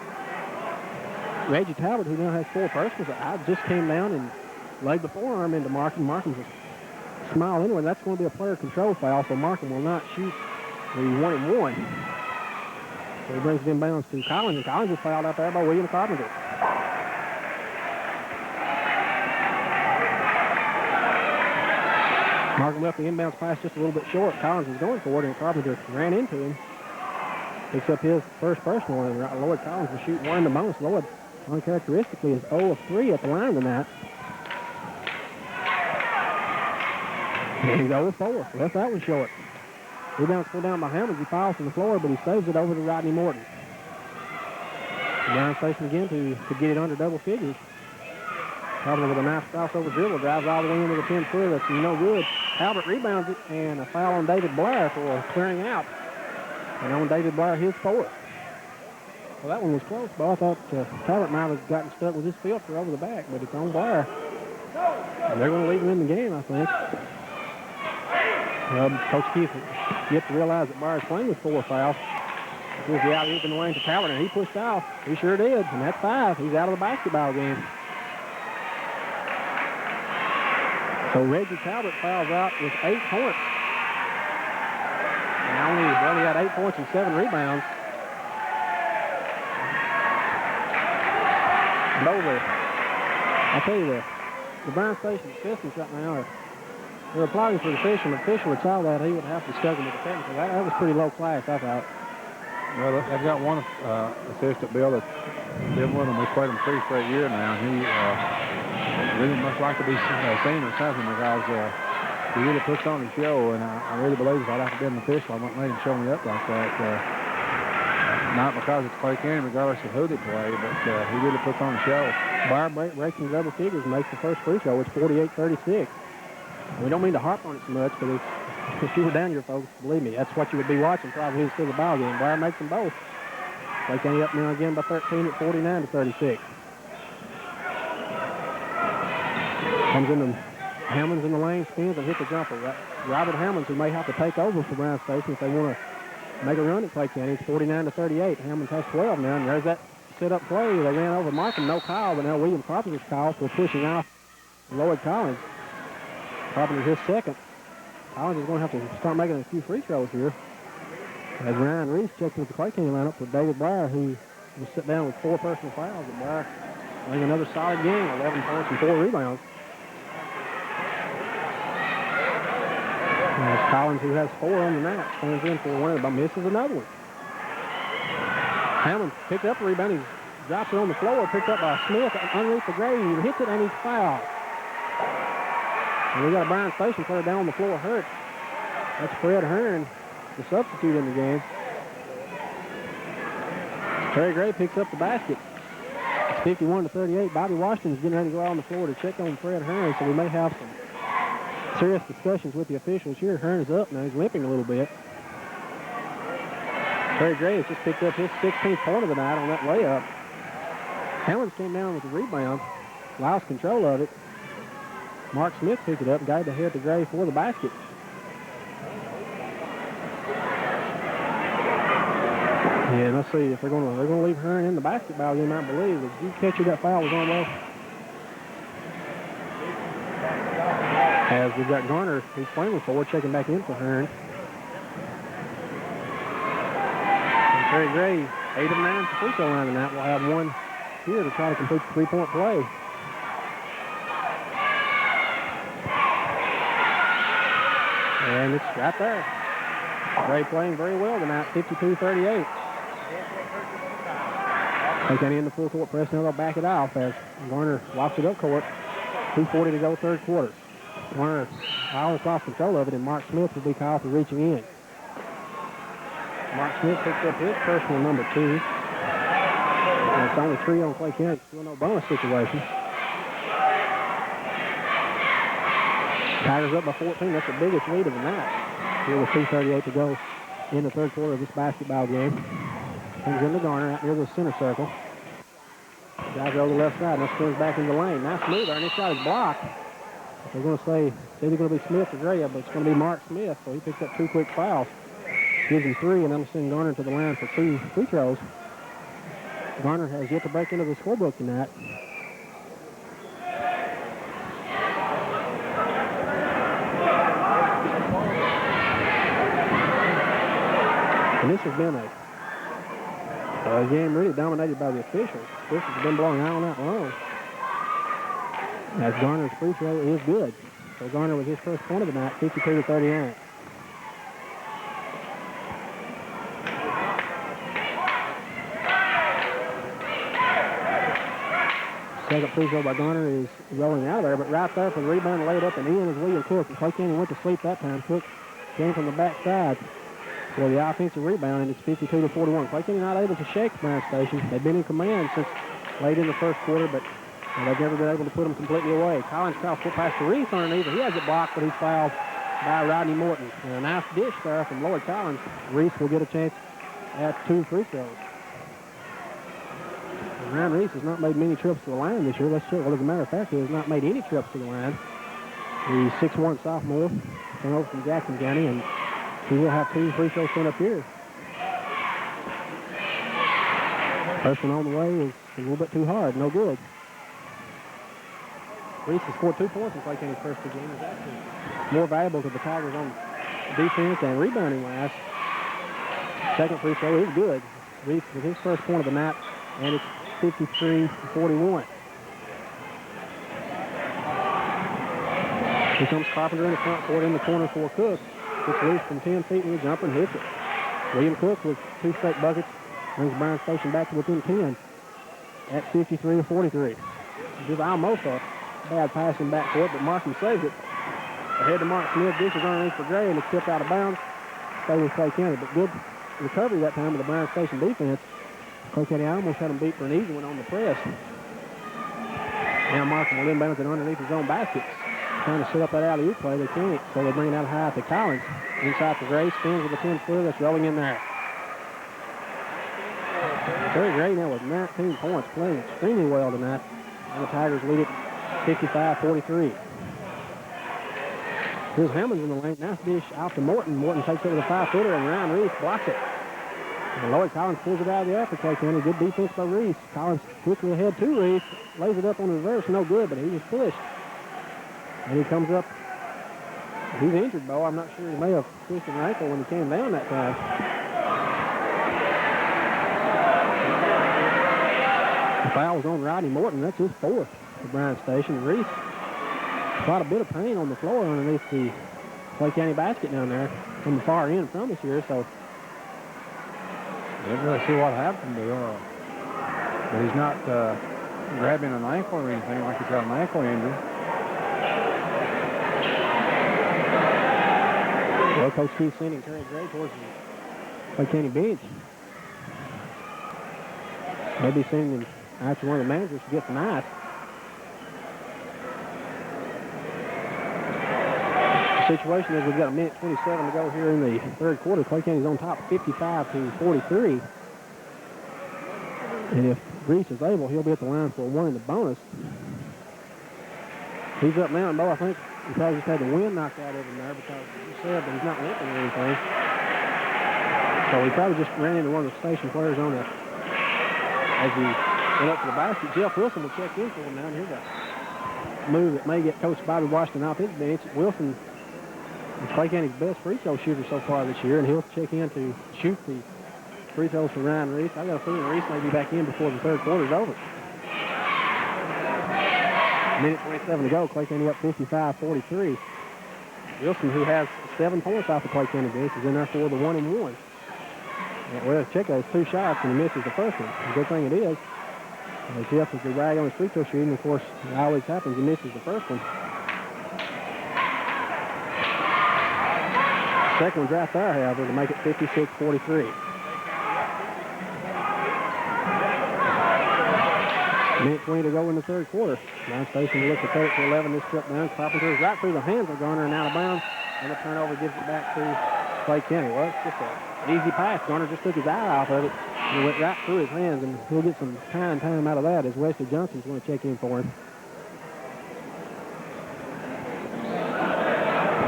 Reggie Talbot, who now has 4 personals, I just came down and laid the forearm into Markham. Markham's a smile anyway. That's going to be a player control foul, so Markham will not shoot the 1-and-1. So he brings it inbounds to Collins, and Collins is fouled out there by William Carpenter. Markham left the inbounds pass just a little bit short. Collins was going for it, and Carpenter ran into him. Picks up his first personal, and Lloyd Collins will shoot 1 in the bonus. Lloyd, uncharacteristically, is 0 of 3 at the line tonight. And he's 0 of 4. Left that one short. Rebound's pulled down by Hammonds. He falls to the floor, but he saves it over to Rodney Morton. Bryan Station again to get it under double figures. Talbot with a nice crossover dribble, drives all the way into the 10-footer. That's no good. Talbot rebounds it, and a foul on David Blair for clearing out. And on David Blair, his 4th. Well, that one was close, but I thought Talbot might have gotten stuck with his filter over the back, but it's on Blair. And they're going to leave him in the game, I think. Coach Keith, you have to realize that Blair's playing with 4 fouls. Here's the alley-oop in the lane to Talbot, and he pushed off. He sure did, and that's 5. He's out of the basketball game. So Reggie Talbot fouls out with 8 points. And he had 8 points and 7 rebounds. And over, I'll tell you this, the Bryan Station assistants right now they're applauding for the official. The official would saw that he would have to struggle with the technical. That was pretty low class, I thought. Well, they've got one assistant, Bill, that's been with them. We played him 3 straight years now. He really must like to be seen or something because he really puts on his show, and I really believe if I'd have to be an official, I wouldn't let him show me up like that. Not because it's Clay County, regardless of who they play, but he really puts on the show. Barr breaks in double figures and makes the first free throw. It's 48-36. We don't mean to harp on it so much, but if you were down here, folks, believe me, that's what you would be watching probably instead of the ball game. Barr makes them both. Clay County up now again by 13 at 49-36. Comes into Hammonds in the lane, spins, and hits the jumper. Robert Hammonds, who may have to take over for Bryan Station if they want to make a run at Clay County. It's 49-38. Hammonds has 12 now, and there's that set-up play. They ran over Markham, no call, but now William Carpenter's call for pushing off Lloyd Collins. Carpenter's his second. Collins is going to have to start making a few free throws here. As Ryan Reese checked with the Clay County lineup for David Breyer, who will sit down with 4 personal fouls. But Breyer having another solid game, 11 points and 4 rebounds. As Collins, who has 4 on the night, stands in for one, but misses another one. Hammond picked up the rebound. He drops it on the floor, picked up by Smith underneath the grade. He hits it and he's fouled. And we got a Bryan Station player down on the floor hurt. That's Fred Hearn, the substitute in the game. Terry Gray picks up the basket. It's 51-38. Bobby Washington's getting ready to go out on the floor to check on Fred Hearn, so we may have some serious discussions with the officials here. Hearn's up now. He's limping a little bit. Terry Gray has just picked up his 16th point of the night on that layup. Hammonds came down with the rebound, lost control of it. Mark Smith picked it up and got it ahead to Gray for the basket. Yeah, let's see if they're gonna leave Hearn in the basketball game, I believe. Did you catch who that foul was on though? As we've got Garner, who's playing for, checking back in for Hearn. And Terry Gray, 8 of 9 for free throw line tonight. We'll have one here to try to complete the 3-point play. And it's right there. Gray playing very well tonight, 52-38. They got in the full court press. Now they'll back it off as Garner walks it up court. 2:40 to go, third quarter. Garner almost lost control of it, and Mark Smith will be called for reaching in. Mark Smith picks up his personal number 2. And it's only 3 on Clay County. Still no bonus situation. Tigers up by 14. That's the biggest lead of the night. Here with 2:38 to go in the third quarter of this basketball game. Comes into Garner out near the center circle. Guys over the left side. Now spins back in the lane. Nice move there, and this shot is blocked. They're going to say it's either going to be Smith or Gray, but it's going to be Mark Smith. So he picks up 2 quick fouls. Gives him 3, and I'm sending Garner to the line for 2 free throws. Garner has yet to break into the scorebook tonight. And this has been a game really dominated by the officials. This has been blowing out on that long. As Garner's free throw is good. So Garner with his first point of the night, 52-39. Second free throw by Garner is rolling out of there, but right there for the rebound, laid up and in is William Cook. And Clay County went to sleep that time. Cook came from the backside for the offensive rebound, and it's 52-41. Clay County not able to shake Bryan Station. They've been in command since late in the first quarter, but they've never been able to put them completely away. Collins cross foot pass to Reese underneath. He has it blocked, but he's fouled by Rodney Morton. And a nice dish there from Lloyd Collins. Reese will get a chance at 2 free throws. And Ryan Reese has not made many trips to the line this year. Let's check. Well, as a matter of fact, he has not made any trips to the line. The 6'1 sophomore came over from Jackson County, and he will have 2 free throws coming up here. First one on the way is a little bit too hard. No good. Reese has scored 2 points in Clay County's first 2 games. He's actually more valuable to the Tigers on defense and rebounding wise. Second free throw is good. Reese with his first point of the night, and it's 53-41. Here comes Carpenter in the front court in the corner for Cook. Gets loose from 10 feet with a jumper and hits it. William Cook with 2 straight buckets brings Bryan Station back to within 10 at 53-43. Just almost a bad pass in backcourt, but Markham saves it. Ahead to Mark Smith, dishes underneath for Gray, and it's tipped out of bounds. Stay with Clay County, but good recovery that time with the Bryan Station defense. Clay County almost had them beat for an easy one on the press. Now Markham will inbound it underneath his own basket. Trying to set up that alley-oop play. They can't, so they bring it out high to Collins. Inside for Gray, spins with a 10-footer that's rolling in there. Terry Gray now with 19 points, playing extremely well tonight. And the Tigers lead it 55-43. Here's Hammonds in the lane. Nice dish out to Morton. Morton takes it with a 5-footer, and Ryan Reese blocks it. And Lloyd Collins pulls it out of the air for Clay County. Good defense by Reese. Collins quickly ahead to Reese. Lays it up on the reverse. No good, but he was pushed. And he comes up. He's injured, Bo. I'm not sure. He may have twisted an ankle when he came down that time. The foul was on Rodney Morton. That's his fourth for Bryan Station. Reese, quite a bit of pain on the floor underneath the Clay County basket down there from the far end from us here. So didn't really see what happened to him. But he's not grabbing an ankle or anything like he's got an ankle injury. Well, Coach Keith sending Terry Gray towards the Clay County bench. Maybe sending him out to one of the managers to get some ice. The situation is we've got a minute 27 to go here in the third quarter. Clay County's on top 55-43. And if Reese is able, he'll be at the line for a one in the bonus. He's up now, and Bo, I think he probably just had the wind knocked out of him there because he said that he's not limping or anything. So he probably just ran into one of the station players on the, as he went up to the basket. Jeff Wilson will check in for him now. And here's a move that may get Coach Bobby Washington off his bench. Wilson is Clay County's best free throw shooter so far this year, and he'll check in to shoot the free throws for Ryan Reese. I got a feeling Reese may be back in before the third quarter's over. Minute 27 to go. Clay County up 55-43. Wilson, who has 7 points off the Clay County bench, is in there for the 1-and-1. Well, check those 2 shots, and he misses the first one. The good thing it is, Jeff is the rag on his free throw shooting. Of course, it always happens. He misses the first one. Second one's right there, however, to make it 56-43. Minute 20 to go in the third quarter. Bryan Station will look to cut it to 11. This trip down. Carpenter is right through the hands of Garner and out of bounds. And the turnover gives it back to Clay County. Well, it's just an easy pass. Garner just took his eye off of it. And it went right through his hands. And he'll get some time out of that as Wesley Johnson's going to check in for him.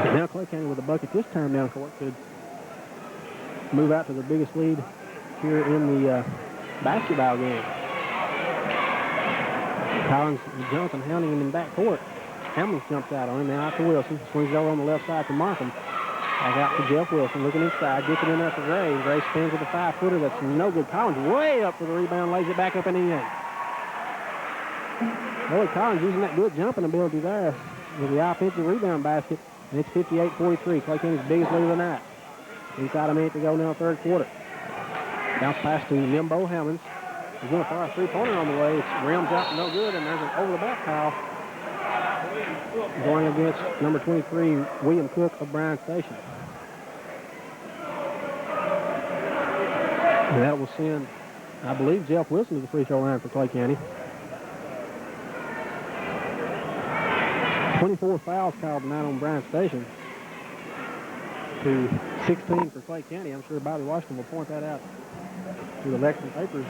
And now Clay County with a bucket this time down court could move out to their biggest lead here in the basketball game. Collins and Johnson hounding him in back court. Hammonds jumps out on him. Now out to Wilson. Swings it over on the left side to Markham. Back out to Jeff Wilson. Looking inside. Gets it in there for Gray. Gray spins with a 5-footer. That's no good. Collins way up for the rebound. Lays it back up and in. Boy, Collins using that good jumping ability there with the offensive rebound basket. And it's 58-43. Clay County's biggest lead of the night. Inside a minute to go now, third quarter. Bounce pass to Nimbo Hammonds. He's going to fire a three-pointer on the way. It's rims out, no good, and there's an over-the-back foul going against number 23, William Cook of Bryan Station. And that will send, I believe, Jeff Wilson to the free throw line for Clay County. 24 fouls called tonight on Bryan Station to 16 for Clay County. I'm sure Bobby Washington will point that out to the Lexington papers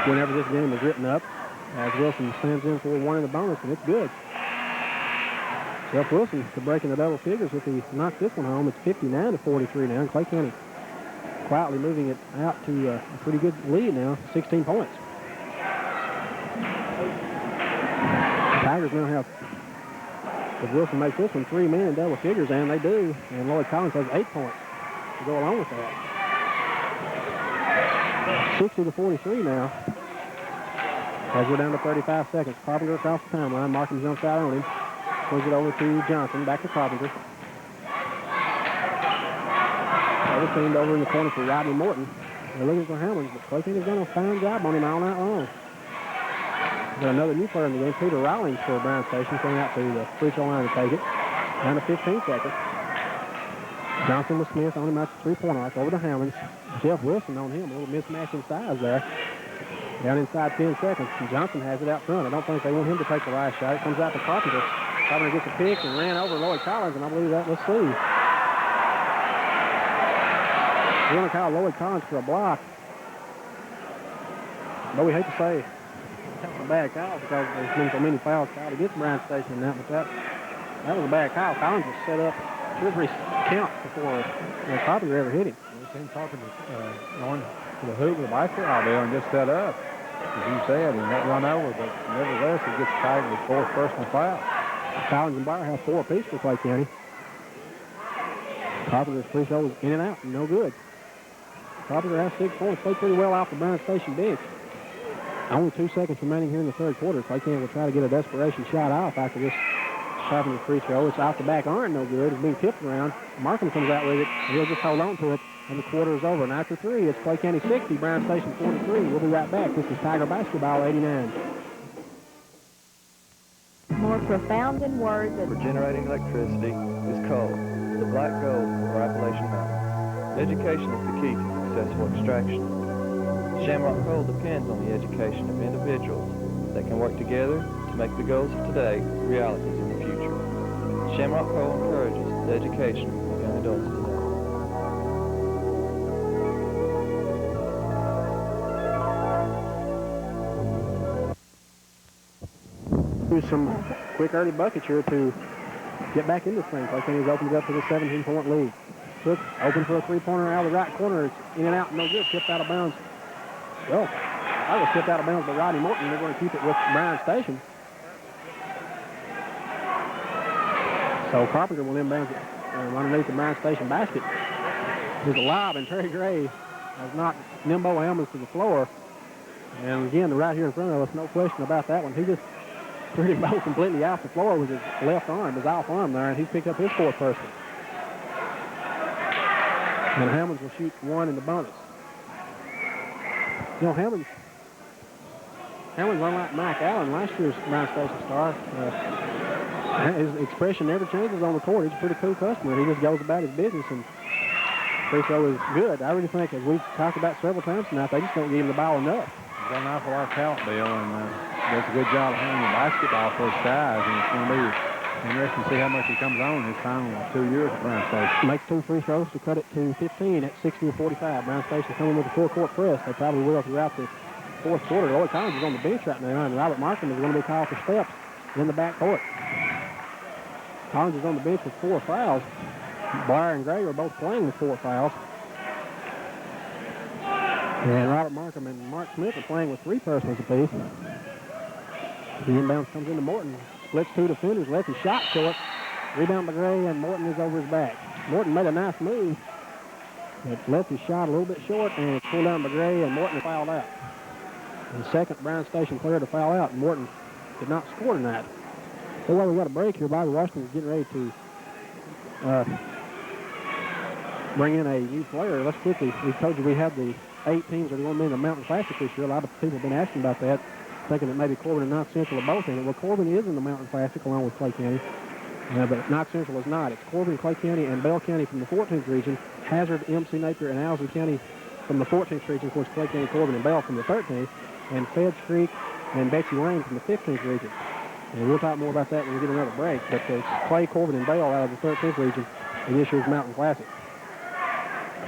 whenever this game is written up, as Wilson stands in for one in the bonus, and it's good. Jeff Wilson to break in the double figures if he knocks this one home. It's 59-43 now, and Clay County quietly moving it out to a pretty good lead now, 16 points. The Tigers now have, if Wilson makes this one, 3 men in double figures, and they do, and Lloyd Collins has 8 points to go along with that. 60-43 now. As we're down to 35 seconds. Carpenter across the timeline. Markham jumps out on him. Swings it over to Johnson. Back to Carpenter. Other teamed over in the corner for Rodney Morton. They're looking for Hammonds, but Clay County's done a fine job on him all night long. Got another new player in the game, Peter Rawlings for Bryan Station, coming out to the free throw line to take it. Down to 15 seconds. Johnson with Smith on him at the three-point arc. Over to Hammonds. Jeff Wilson on him. A little mismatch in size there. Down inside 10 seconds. And Johnson has it out front. I don't think they want him to take the last shot. It comes out to Carpenter. Carpenter gets a pick and ran over Lloyd Collins, and I believe that, let's see. We're going to call Lloyd Collins for a block. But we hate to say That was a bad call because there's been so many fouls called against Bryan Station in that, but that was a bad call. Collins was set up 2 or 3 counts before Carpenter ever hit him. We've seen Carpenter going to the hoop with a basketball deal and just set up, as you said, and got run over, but nevertheless, he gets tagged with 4th personal foul. Collins and Bryan have 4 apiece for Clay County. Carpenter's free throw was in and out, no good. Carpenter has 6 points, played pretty well off the Bryan Station bench. Only 2 seconds remaining here in the 3rd quarter. Clay County will try to get a desperation shot off after this Carpenter free throw. It's off the back iron, no good. It's being tipped around. Markham comes out with it. He'll just hold on to it, and the quarter is over. And after 3, it's Clay County 60, Bryan Station 43. We'll be right back. This is Tiger Basketball 89. More profound than words. For generating electricity is coal, the black gold of Appalachian Mountain. Education is the key to successful extraction. Shamrock Coal depends on the education of individuals that can work together to make the goals of today realities in the future. Shamrock Coal encourages the education of young adults today. Do some quick early buckets here to get back into this thing. Clay County's opened it up to the 17-point lead. Cook open for a 3-pointer out of the right corner. It's in and out, no good. Tipped out of bounds. Well, I was tipped out of bounds by Rodney Morton. They're going to keep it with Bryan Station. So Carpenter will inbound it underneath the Bryan Station basket. There's a lob, and Terry Gray has knocked Nimbo Helmans to the floor. And again, right here in front of us, no question about that one. He just threw him both completely off the floor with his left arm, his off arm there, and he's picked up his 4th personal. And Helmans will shoot 1 in the bonus. You know, Helmans, unlike Mike Allen, last year's Bryan Station star, his expression never changes on the court. He's a pretty cool customer. He just goes about his business, and free throw is good. I really think, as we've talked about several times tonight, they just don't give him the ball enough. He's got an awful lot of talent, Bill, and does a good job of handling the basketball for his size, and it's going to be interesting to see how much he comes on in his final 2 years at Bryan Station. Makes 2 free throws to cut it to 15 at 60-45. Bryan Station coming with a full-court press. They probably will throughout the 4th quarter. Lloyd Collins is on the bench right now, and Robert Markham is going to be called for steps in the backcourt. Collins is on the bench with 4 fouls. Blair and Gray are both playing with 4 fouls. And Robert Markham and Mark Smith are playing with 3 personals apiece. The inbound comes into Morton. Splits 2 defenders, lets his shot short. Rebound by Gray, and Morton is over his back. Morton made a nice move. It left his shot a little bit short, and it's pulled down by Gray, and Morton fouled out. And the second Bryan Station player to foul out, and Morton did not score tonight. So while we got a break here, Bobby Washington is getting ready to bring in a new player. Let's quickly, we told you we had the 8 teams that are going to be in the Mountain Classic this year. A lot of people have been asking about that, thinking that maybe Corbin and Knox Central are both in it. Well, Corbin is in the Mountain Classic along with Clay County, but Knox Central is not. It's Corbin, Clay County, and Bell County from the 14th region, Hazard, MC Napier, and Owsley County from the 14th region, of course, Clay County, Corbin, and Bell from the 13th, and Feds Creek and Betsy Lane from the 15th region. And we'll talk more about that when we get another break, but it's Clay, Corbin, and Bell out of the 13th region in this year's Mountain Classic.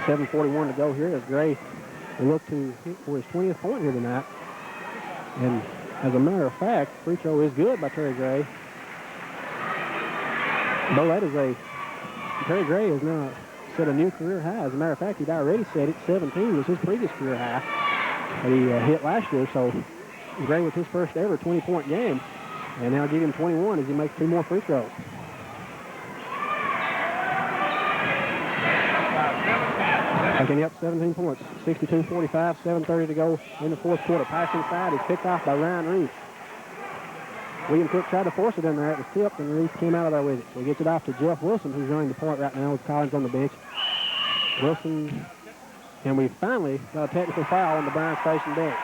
7:41 to go here as Gray will look to hit for his 20th point here tonight. And as a matter of fact, free throw is good by Terry Gray. Though that is Terry Gray has now set a new career high. As a matter of fact, he'd already set it. 17 was his previous career high that he hit last year. So Gray with his first ever 20-point game. And now give him 21 as he makes 2 more free throws. Taking up 17 points, 62-45, 7:30 to go in the 4th quarter. Pass inside is picked off by Ryan Reese. William Cook tried to force it in there. It was tipped, and Reese came out of there with it. So he gets it off to Jeff Wilson, who's running the point right now with Collins on the bench. Wilson, and we finally got a technical foul on the Bryan Station bench.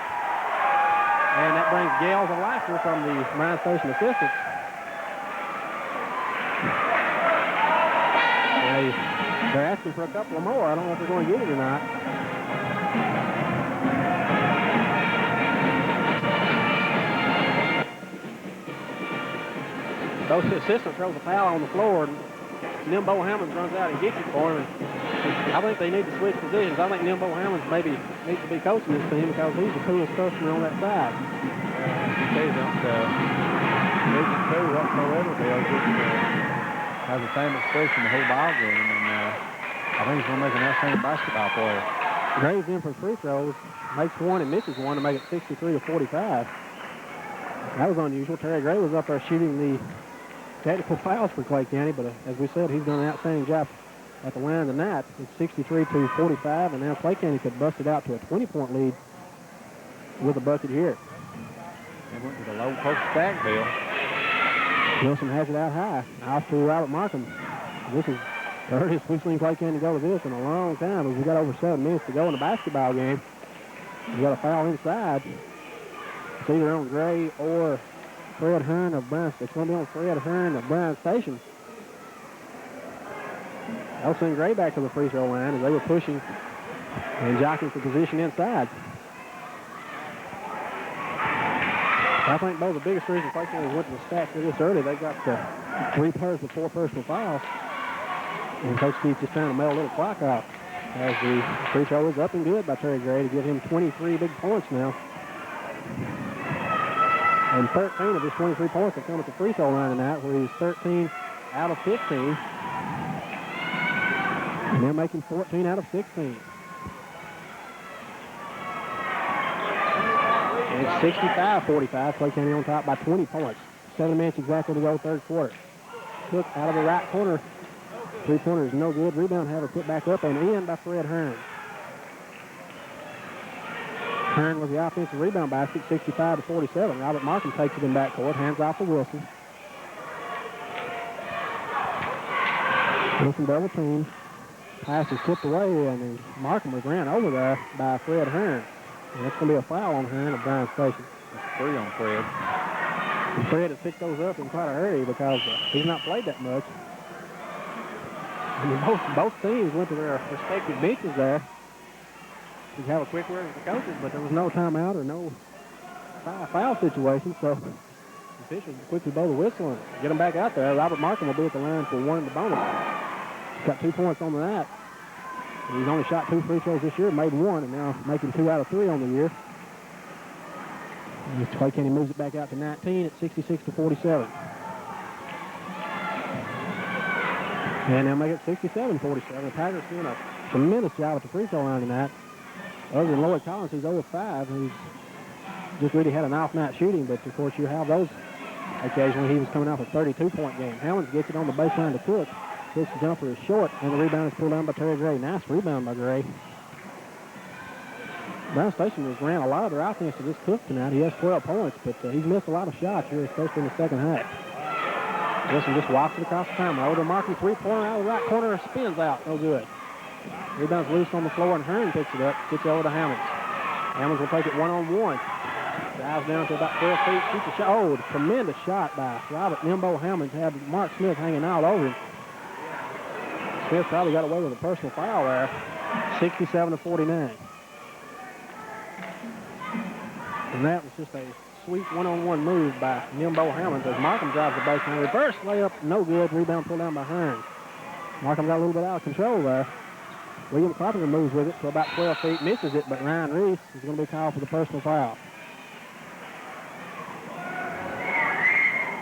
And that brings gales of laughter from the Bryan Station assistants. They're asking for a couple of more. I don't know if they're going to get it or not. Those assistant throws a foul on the floor, and Nimbo Hammonds runs out and gets it for him. I think they need to switch positions. I think Nimbo Hammonds maybe needs to be coaching this team because he's the coolest customer on that side. They don't need to do whatsoever. Bill just has the same expression the whole ball game, and I think he's going to make an outstanding basketball player. Gray's in for free throws, makes one and misses one to make it 63-45. That was unusual. Terry Gray was up there shooting the technical fouls for Clay County, but as we said, he's done an outstanding job at the line tonight. It's 63-45, and now Clay County could bust it out to a 20-point lead with a bucket here. They went to the low post stack, Bill. Wilson has it out high. Off to Robert Markham. This is the earliest we've seen Clay County go to this in a long time. We've got over 7 minutes to go in the basketball game. We've got a foul inside. It's either on Gray or Fred Hearn of Bryan. It's going to be on Fred Hearn of Bryan Station. They'll send Gray back to the free throw line as they were pushing and jockeying for position inside. I think both the biggest reasons Clay County went to the stacks this early, they got 3 players with 4 personal fouls. And Coach Keith just trying to mail a little clock out as the free throw is up and good by Terry Gray to give him 23 big points now. And 13 of his 23 points have come at the free throw line tonight, where he's 13 out of 15. And they're making 14 out of 16. And it's 65-45. Clay County on top by 20 points. 7 minutes exactly to go, third quarter. Cook out of the right corner. Three-pointer is no good. Rebound have her put back up and in by Fred Hearn. Hearn with the offensive rebound basket, 65-47. Robert Markham takes it in backcourt, hands off to Wilson. Wilson double team. Pass is tipped away, and then Markham was ran over there by Fred Hearn. And that's going to be a foul on Hearn of Bryan Station. That's 3 on Fred. And Fred has picked those up in quite a hurry because he's not played that much. I mean, both teams went to their respective benches there to have a quick word with the coaches, but there was no timeout or no foul situation, so the officials quickly blow the whistle and get them back out there. Robert Markham will be at the line for 1 in the bonus. He's got 2 points on the night. He's only shot 2 free throws this year, made 1, and now making 2 out of 3 on the year. And Clay County moves it back out to 19 at 66-47. And they'll make it 67-47. The Tigers doing a tremendous job at the free throw line tonight. Other than Lloyd Collins, who's 0-5, who's just really had an off night shooting, but of course you have those occasionally. He was coming off a 32-point game. Hammonds gets it on the baseline to Cook. Cook's jumper is short, and the rebound is pulled down by Terry Gray. Nice rebound by Gray. Bryan Station has ran a lot of their offense to this Cook tonight. He has 12 points, but he's missed a lot of shots here, especially in the second half. Wilson just walks it across the timeline. Over to Markham, 3-pointer out of the right corner, spins out, no good. Rebound's loose on the floor, and Hearn picks it up, gets it over to Hammonds. Hammonds will take it 1-on-1. Dives down to about 12 feet, shoots a shot. Oh, tremendous shot by Robert Nimbo Hammonds. Had Mark Smith hanging all over him. Smith probably got away with a personal foul there. 67-49. And that was just a sweet 1-on-1 move by Nimbo Hammonds as Markham drives the baseline. Reverse layup, no good. Rebound pulled down by Hearn. Markham got a little bit out of control there. William Carpenter moves with it to about 12 feet, misses it, but Ryan Reese is going to be called for the personal foul.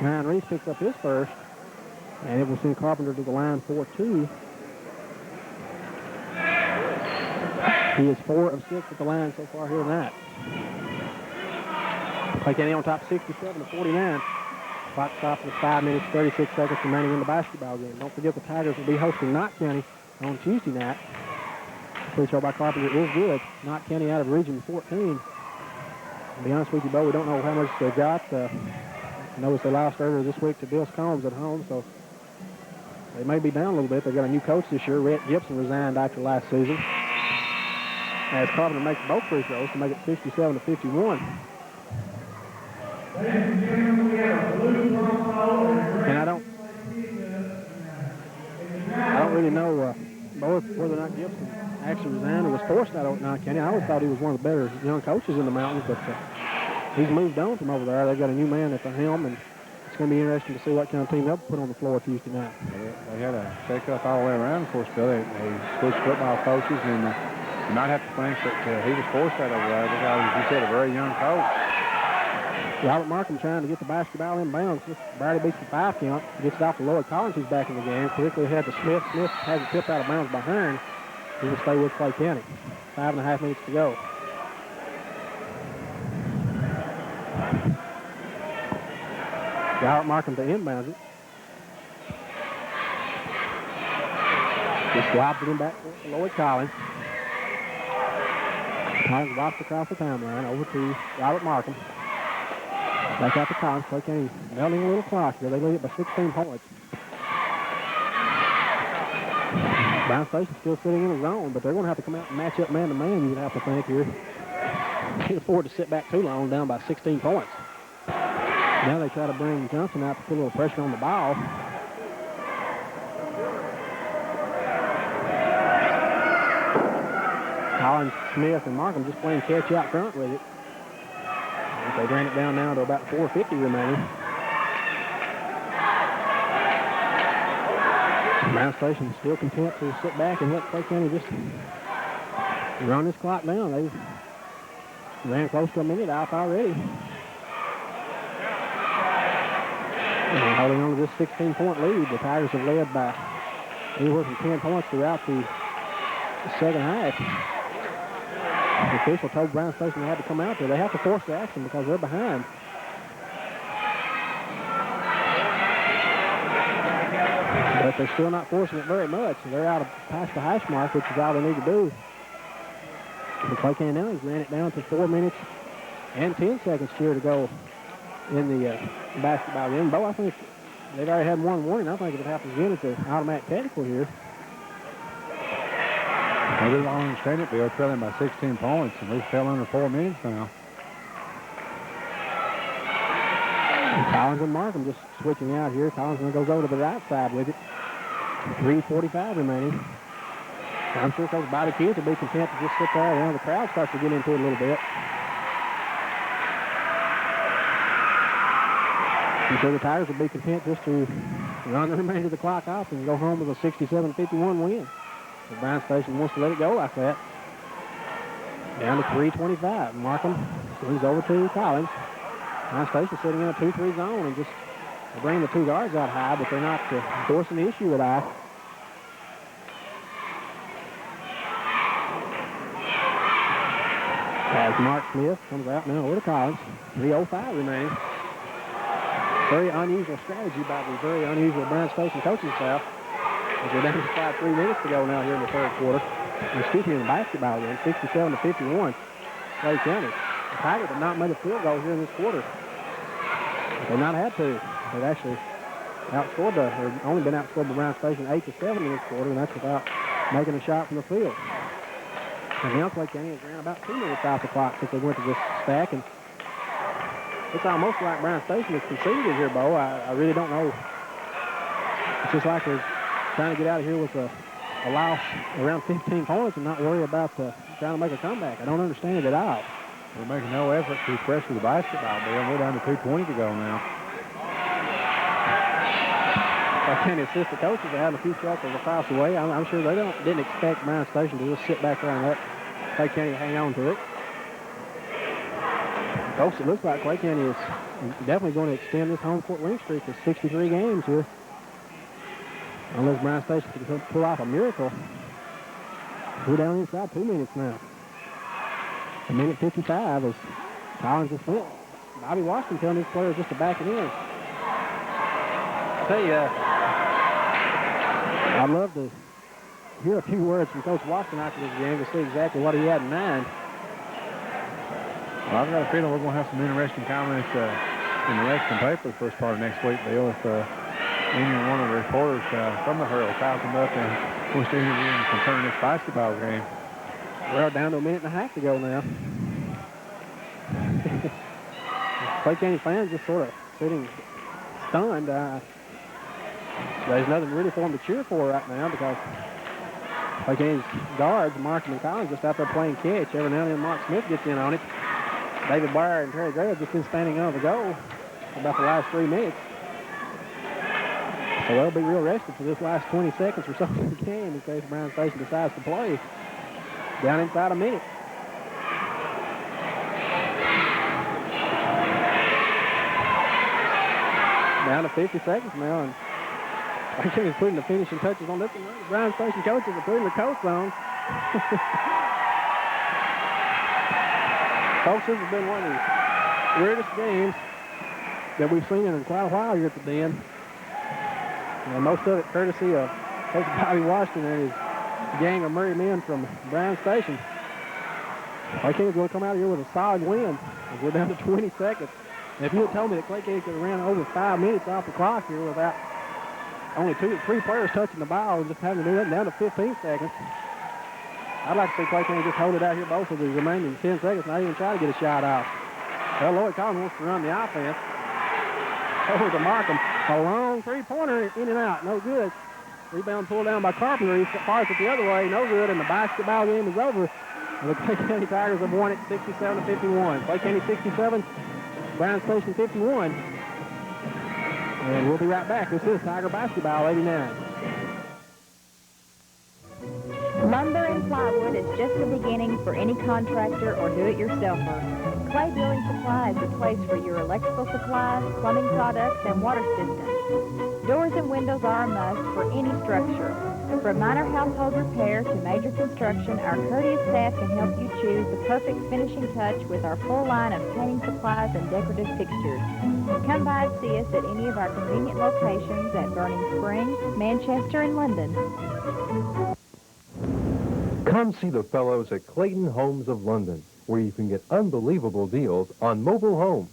Ryan Reese picks up his first, and it will send Carpenter to the line for 2. He is 4 of 6 at the line so far here tonight. Clay County on top 67-49. Clock stops with 5 minutes, 36 seconds remaining in the basketball game. Don't forget the Tigers will be hosting Knott County on Tuesday night. Free throw by Carpenter is good. Knott County out of Region 14. To be honest with you, Bo, we don't know how much they got. I noticed they lost earlier this week to Bill Combs at home, so they may be down a little bit. They've got a new coach this year. Rhett Gibson resigned after last season. As Carpenter makes both free throws to make it 67-51. And I don't really know both whether or not Gibson actually resigned or was forced out of Knott County. I always thought he was one of the better young coaches in the mountains, but he's moved on from over there. They've got a new man at the helm, and It's going to be interesting to see what kind of team they'll put on the floor Tuesday night. They had a shake-up all the way around, of course, Bill. They switched football coaches, and you might have to think that he was forced that over there because, as you said, a very young coach. Robert Markham trying to get the basketball in bounds. Barely beats the 5 count. Gets it off to Lloyd Collins, who's back in the game. Quickly ahead to Smith. Smith has it tipped out of bounds behind. He will stay with Clay County. 5.5 minutes to go. Robert Markham to inbound it. Just swabs it in back to Lloyd Collins. Collins walks across the timeline over to Robert Markham. Back out to Collins. Clay County melting a little clock here. They lead it by 16 points. Bryan Station still sitting in a zone, but they're going to have to come out and match up man-to-man, you would have to think here. Can't afford to sit back too long, down by 16 points. Now they try to bring Johnson out to put a little pressure on the ball. Collins, Smith, and Markham just playing catch out front with it. They ran it down now to about 4:50 remaining. Bryan Station still content to sit back and let Clay County just run this clock down. They ran close to a minute off already. And holding on to this 16-point lead, the Tigers have led by anywhere from 10 points throughout the second half. The official told Bryan Station they had to come out there. They have to force the action because they're behind. But they're still not forcing it very much. They're out of past the hash mark, which is all they need to do. The Clay County now has ran it down to 4 minutes and 10 seconds here to go in the basketball game. Bo, I think they've already had one warning. I think if it happens again, it's an automatic technical here. I really don't understand it. They're trailing by 16 points, and we've fell under 4 minutes now. And Collins and Markham just switching out here. Collins goes over to the right side with it. 3:45 remaining. I'm sure Coach Bobby Keith will be content to just sit there. You know, the crowd starts to get into it a little bit. I'm sure the Tigers will be content just to run the remainder of the clock off and go home with a 67-51 win. The Bryan Station wants to let it go like that. Down to 3:25. Markham swings over to Collins. Bryan Station sitting in a 2-3 zone and just bringing the 2 guards out high, but they're not forcing the issue at all. As Mark Smith comes out now over to Collins. 3:05 remaining. Very unusual strategy by the very unusual Bryan Station coaching staff. We're down to 3 minutes to go now here in the third quarter. Excuse me, in the basketball game, 67-51. Clay County. The Tigers have not made a field goal here in this quarter. They've not had to. They've actually only been outscored by Bryan Station 8-7 in this quarter, and that's without making a shot from the field. And now Clay County has ran about 2 minutes off the clock since they went to this stack, and it's almost like Bryan Station has conceded here, Bo. I really don't know. It's just like they're trying to get out of here with a loss around 15 points and not worry about trying to make a comeback. I don't understand it at all. We're making no effort to pressure the basketball, Bill. We're down to 2:20 to go now. Clay County assistant coaches are having a few circles across the way. I'm sure they didn't expect Bryan Station to just sit back there and let Clay County hang on to it. Folks, it looks like Clay County is definitely going to extend this home court winning streak to 63 games here. Unless Bryan Station can pull off a miracle. We're down inside 2 minutes now. 1:55 as Collins is split. Bobby Washington telling his players just to back it in. I tell you, I'd love to hear a few words from Coach Washington after this game to see exactly what he had in mind. Well, I've got a feeling we're going to have some interesting comments in the Lexington paper the first part of next week, Bill. If any one of the reporters from the Herald calls them up and wants to interview him concerning this basketball game. Well, down to 1.5 minutes to go now. Clay County fans just sort of sitting stunned. There's nothing really for them to cheer for right now because Clay County's guards, Markham and Collins, just out there playing catch. Every now and then Mark Smith gets in on it. David Bryan and Terry Gray have just been standing on the goal for about the last 3 minutes. So they'll be real rested for this last 20 seconds or so in the game in case Bryan Station decides to play. Down inside a minute. Down to 50 seconds now, and I think he's putting the finishing touches on this one. The Bryan Station coaches are putting the coats on. Folks, this has been one of the weirdest games that we've seen in quite a while here at the Den. And most of it courtesy of Coach Bobby Washington and his gang of Murray men from Bryan Station. Clay King's going to come out of here with a solid win. We're down to 20 seconds. And if you had told me that Clay King could have ran over 5 minutes off the clock here without only 2 or 3 players touching the ball and just having to do that down to 15 seconds, I'd like to see Clay King just hold it out here both of the remaining 10 seconds, not even try to get a shot off. Well, Lloyd Collins wants to run the offense. Over to Markham. A long three-pointer in and out. No good. Rebound pulled down by Carpenter. He fires it the other way. No good. And the basketball game is over. And the Clay County Tigers have won it 67-51. Clay County 67, Bryan Station 51. And we'll be right back. This is Tiger Basketball 89. Lumber and plywood is just the beginning for any contractor or do-it-yourselfer. Clay Building Supply is the place for your electrical supplies, plumbing products, and water systems. Doors and windows are a must for any structure. From minor household repair to major construction, our courteous staff can help you choose the perfect finishing touch with our full line of painting supplies and decorative fixtures. Come by and see us at any of our convenient locations at Burning Springs, Manchester, and London. Come see the fellows at Clayton Homes of London, where you can get unbelievable deals on mobile homes.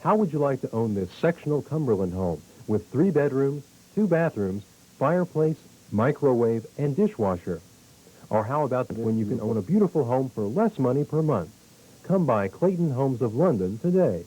How would you like to own this sectional Cumberland home with 3 bedrooms, 2 bathrooms, fireplace, microwave, and dishwasher? Or how about when you can own a beautiful home for less money per month? Come by Clayton Homes of London today.